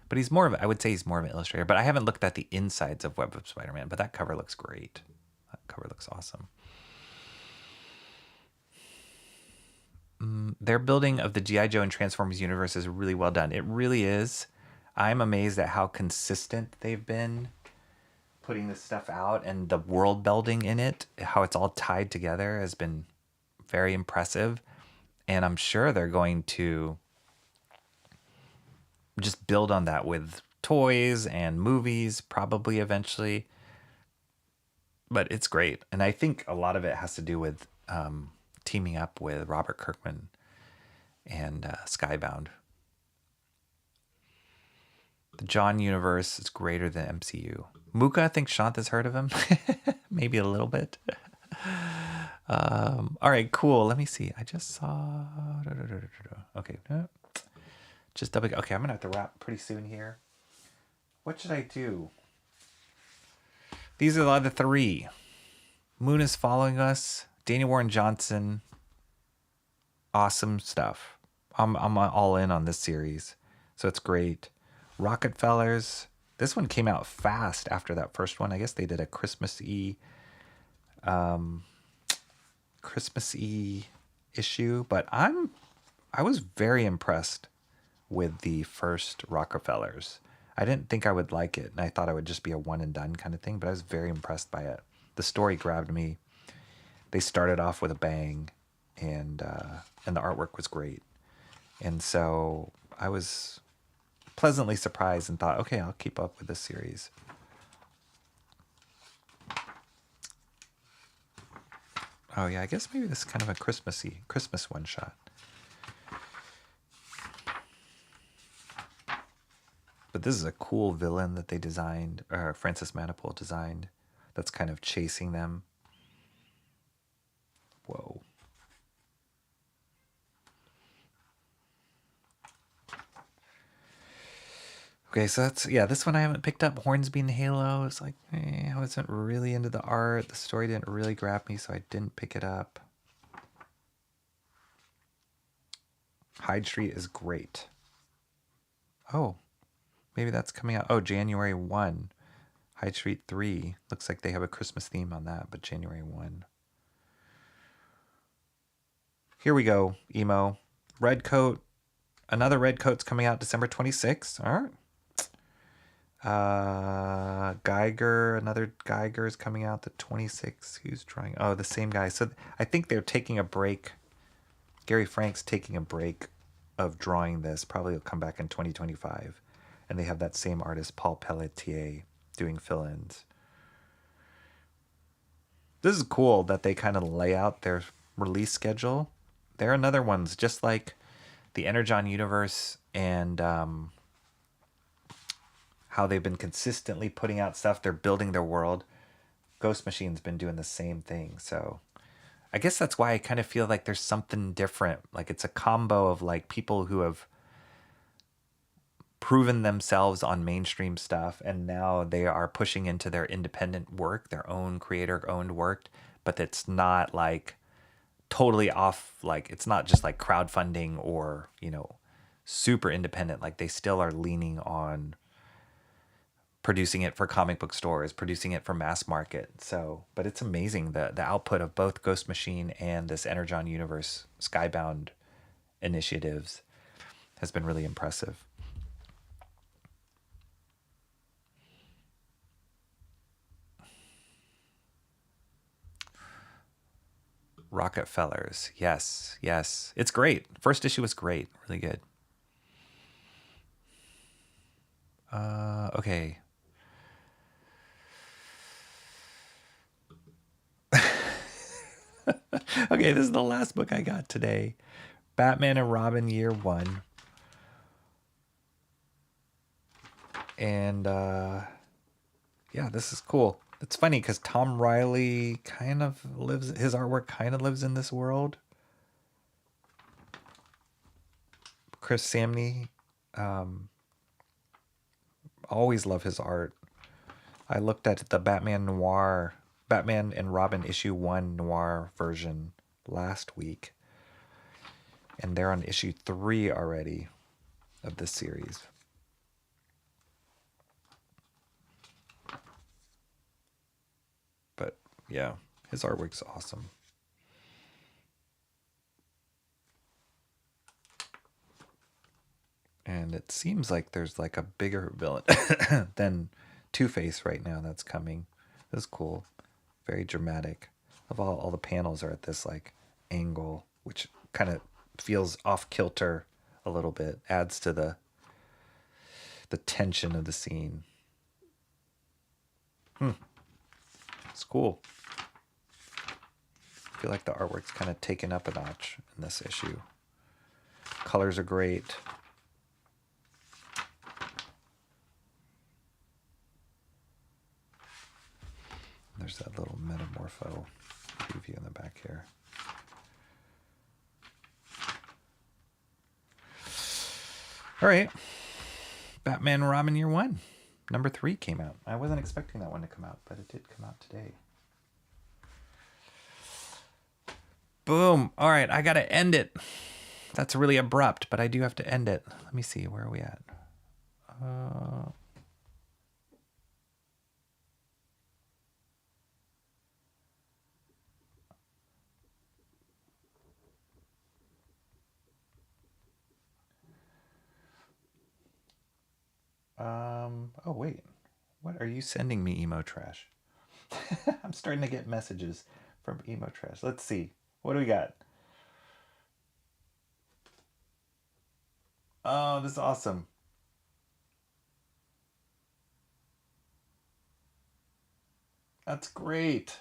But he's more of, I would say he's more of an illustrator. But I haven't looked at the insides of Web of Spider-Man. But that cover looks great. That cover looks awesome. Their building of the GIJoe and Transformers universe is really well done. It really is. I'm amazed at how consistent they've been putting this stuff out, and the world building in it, how it's all tied together, has been very impressive. And I'm sure they're going to just build on that with toys and movies, probably eventually. But it's great. And I think a lot of it has to do with teaming up with Robert Kirkman and Skybound. The John universe is greater than MCU. Mucha, I think Shanta's heard of him. Maybe a little bit. All right, cool. Let me see. I just saw... Okay. Just double... Okay, I'm going to have to wrap pretty soon here. What should I do? These are the 3. Moon is following us. Daniel Warren Johnson. Awesome stuff. I'm all in on this series. So it's great. Rocketfellers. This one came out fast after that first one. I guess they did a Christmas-y Christmassy issue, but I was very impressed with the first Rockefellers. I didn't think I would like it, and I thought it would just be a one and done kind of thing, but I was very impressed by it. The story grabbed me. They started off with a bang, and the artwork was great. And so I was pleasantly surprised and thought, okay, I'll keep up with this series. Oh yeah, I guess maybe this is kind of a Christmas one shot. But this is a cool villain that they designed, or Francis Manapul designed, that's kind of chasing them. Whoa. Okay, so that's, yeah, this one I haven't picked up. Hornsby and Halo. It's like, I wasn't really into the art. The story didn't really grab me, so I didn't pick it up. Hyde Street is great. Oh, maybe that's coming out. Oh, January 1. Hyde Street 3. Looks like they have a Christmas theme on that, but January 1. Here we go, Emo. Red Coat. Another Red Coat's coming out December 26th. All right. Geiger, another Geiger is coming out the 26th. Who's trying? Oh, the same guy. So I think they're taking a break. Gary Frank's taking a break of drawing this. Probably will come back in 2025. And they have that same artist, Paul Pelletier, doing fill-ins. This is cool that they kind of lay out their release schedule. There are another ones, just like the Energon universe and how they've been consistently putting out stuff. They're building their world. Ghost Machine's been doing the same thing. So I guess that's why I kind of feel like there's something different. Like it's a combo of like people who have proven themselves on mainstream stuff, and now they are pushing into their independent work, their own creator-owned work, but it's not like totally off, like it's not just like crowdfunding or, you know, super independent. Like they still are leaning on producing it for comic book stores, producing it for mass market. So, but it's amazing the output of both Ghost Machine and this Energon Universe Skybound initiatives has been really impressive. Rocketfellers. Yes, yes. It's great. First issue was great. Really good. Okay. Okay, this is the last book I got today. Batman and Robin Year 1. And yeah, this is cool. It's funny because Tom Riley kind of lives, his artwork kind of lives in this world. Chris Samney, always love his art. I looked at the Batman and Robin issue 1 noir version last week, and they're on issue 3 already of this series. But yeah, his artwork's awesome. And it seems like there's like a bigger villain than Two-Face right now that's coming. This is cool. Very dramatic. Of all the panels are at this like angle, which kind of feels off kilter a little bit. Adds to the tension of the scene. It's cool. I feel like the artwork's kind of taken up a notch in this issue. Colors are great. There's that little Metamorpho preview in the back here. All right. Batman Robin Year 1. Number 3 came out. I wasn't expecting that one to come out, but it did come out today. Boom. All right, I got to end it. That's really abrupt, but I do have to end it. Let me see. Where are we at? Oh, wait. What are you sending me, Emo Trash? I'm starting to get messages from Emo Trash. Let's see. What do we got? Oh, this is awesome. That's great.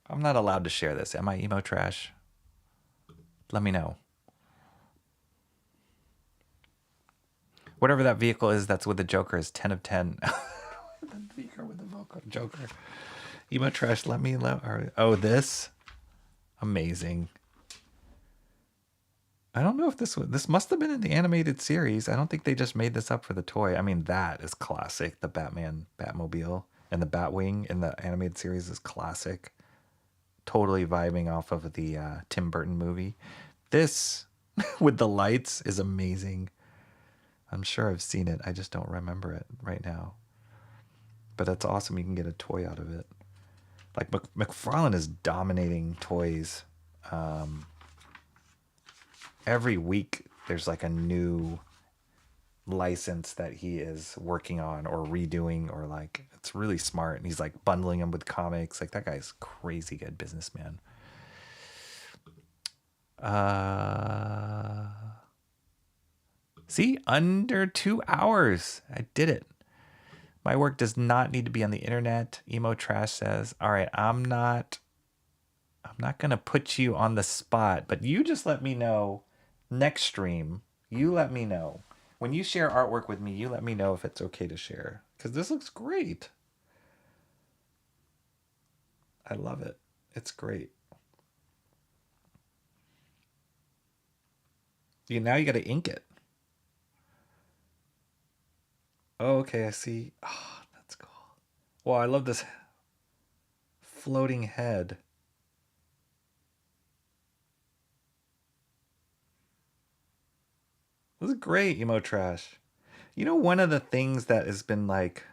I'm not allowed to share this. Am I, Emo Trash? Let me know. Whatever that vehicle is that's with the Joker is 10 of 10. The vehicle with the vocal Joker. Emo Trash, let me know. Oh, this? Amazing. I don't know if this must have been in the animated series. I don't think they just made this up for the toy. I mean, that is classic. The Batman Batmobile and the Batwing in the animated series is classic. Totally vibing off of the Tim Burton movie. This with the lights is amazing. I'm sure I've seen it. I just don't remember it right now. But that's awesome. You can get a toy out of it. Like McFarlane is dominating toys. Every week there's like a new license that he is working on or redoing, or like it's really smart, and he's like bundling them with comics. Like that guy's crazy good businessman. See, under 2 hours. I did it. My work does not need to be on the internet. Emo Trash says, all right, I'm not gonna put you on the spot, but you just let me know next stream. You let me know. When you share artwork with me, you let me know if it's okay to share. Because this looks great. I love it. It's great. Now you got to ink it. Oh, okay, I see. Oh, that's cool. Wow, I love this floating head. This is great, Emo Trash. One of the things that has been like,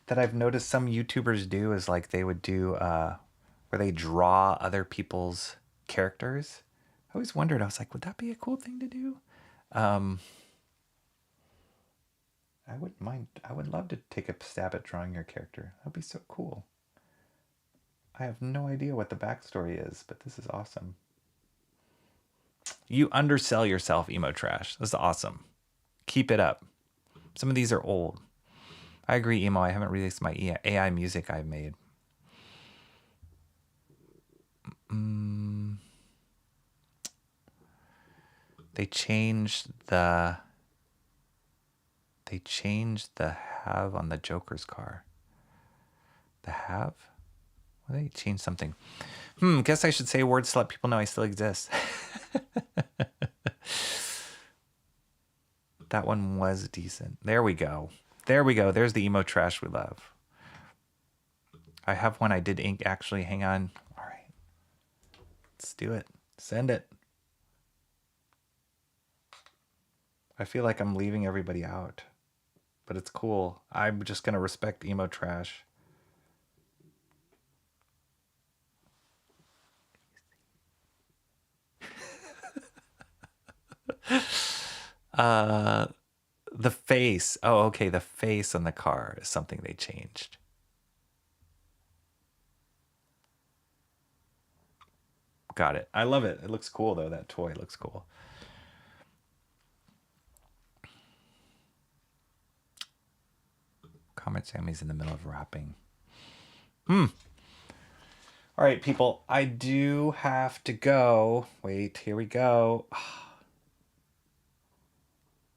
that I've noticed some YouTubers do is like they would do where they draw other people's characters. I always wondered, I was like, would that be a cool thing to do? I wouldn't mind. I would love to take a stab at drawing your character. That'd be so cool. I have no idea what the backstory is, but this is awesome. You undersell yourself, Emo Trash. This is awesome. Keep it up. Some of these are old. I agree, Emo. I haven't released my AI music I've made. They changed the have on the Joker's car. The have? Well, they changed something. Guess I should say words to let people know I still exist. That one was decent. There we go. There we go. There's the Emo Trash we love. I have one I did ink actually. Hang on. All right. Let's do it. Send it. I feel like I'm leaving everybody out, but it's cool. I'm just going to respect Emo Trash. The face. Oh, okay. The face on the car is something they changed. Got it. I love it. It looks cool, though. That toy looks cool. Comment Sammy's in the middle of rapping. All right, people. I do have to go. Wait, here we go.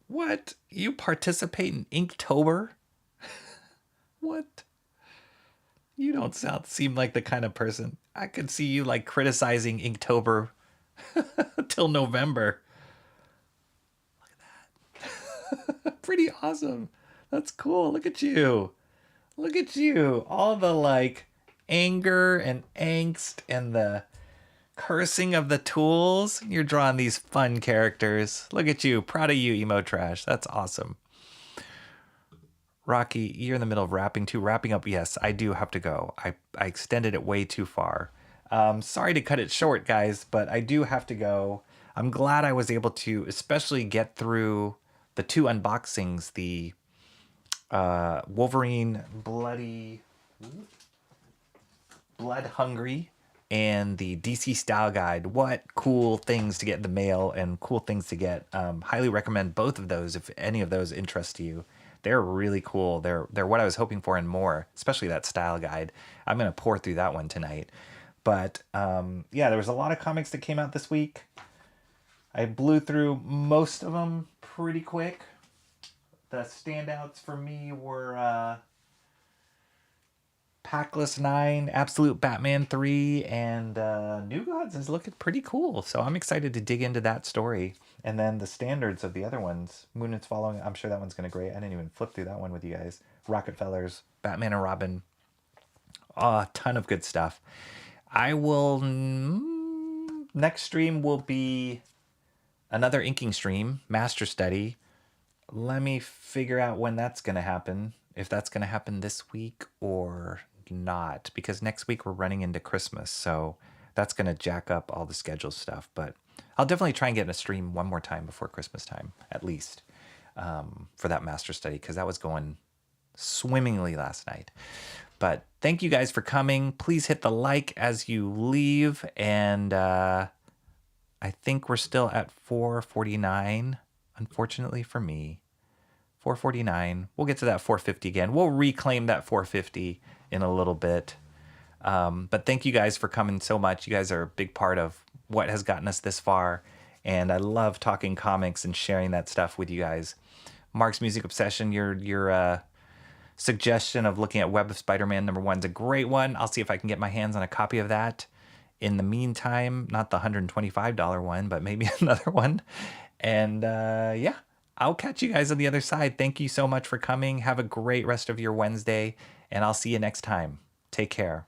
What? You participate in Inktober? What? You don't seem like the kind of person. I could see you like criticizing Inktober till November. Look at that. Pretty awesome. That's cool. Look at you. Look at you. All the like anger and angst and the cursing of the tools. You're drawing these fun characters. Look at you. Proud of you, Emo Trash. That's awesome. Rocky, you're in the middle of rapping too. Wrapping up, yes, I do have to go. I extended it way too far. Sorry to cut it short, guys, but I do have to go. I'm glad I was able to especially get through the two unboxings, the Wolverine Blood Hungry and the DC Style Guide. What cool things to get in the mail and cool things to get. Highly recommend both of those if any of those interest you. They're really cool. They're what I was hoping for and more, especially that style guide. I'm going to pour through that one tonight. But yeah, there was a lot of comics that came out this week. I blew through most of them pretty quick. The standouts for me were Paklis 9, Absolute Batman 3, and New Gods is looking pretty cool. So I'm excited to dig into that story. And then the standards of the other ones, Moon is Following, I'm sure that one's going to great. I didn't even flip through that one with you guys. Rocketfellers, Batman and Robin. A ton of good stuff. I will... next stream will be another inking stream, Master Study. Let me figure out when that's going to happen. If that's going to happen this week or not. Because next week we're running into Christmas. So that's going to jack up all the schedule stuff. But I'll definitely try and get in a stream one more time before Christmas time, at least, for that Master Study. Because that was going swimmingly last night. But thank you guys for coming. Please hit the like as you leave. And I think we're still at 449, unfortunately for me. 449. We'll get to that 450 again. We'll reclaim that 450 in a little bit. But thank you guys for coming so much. You guys are a big part of what has gotten us this far. And I love talking comics and sharing that stuff with you guys. Mark's Music Obsession, your suggestion of looking at Web of Spider-Man #1 is a great one. I'll see if I can get my hands on a copy of that. In the meantime, not the $125 one, but maybe another one. And yeah, I'll catch you guys on the other side. Thank you so much for coming. Have a great rest of your Wednesday, and I'll see you next time. Take care.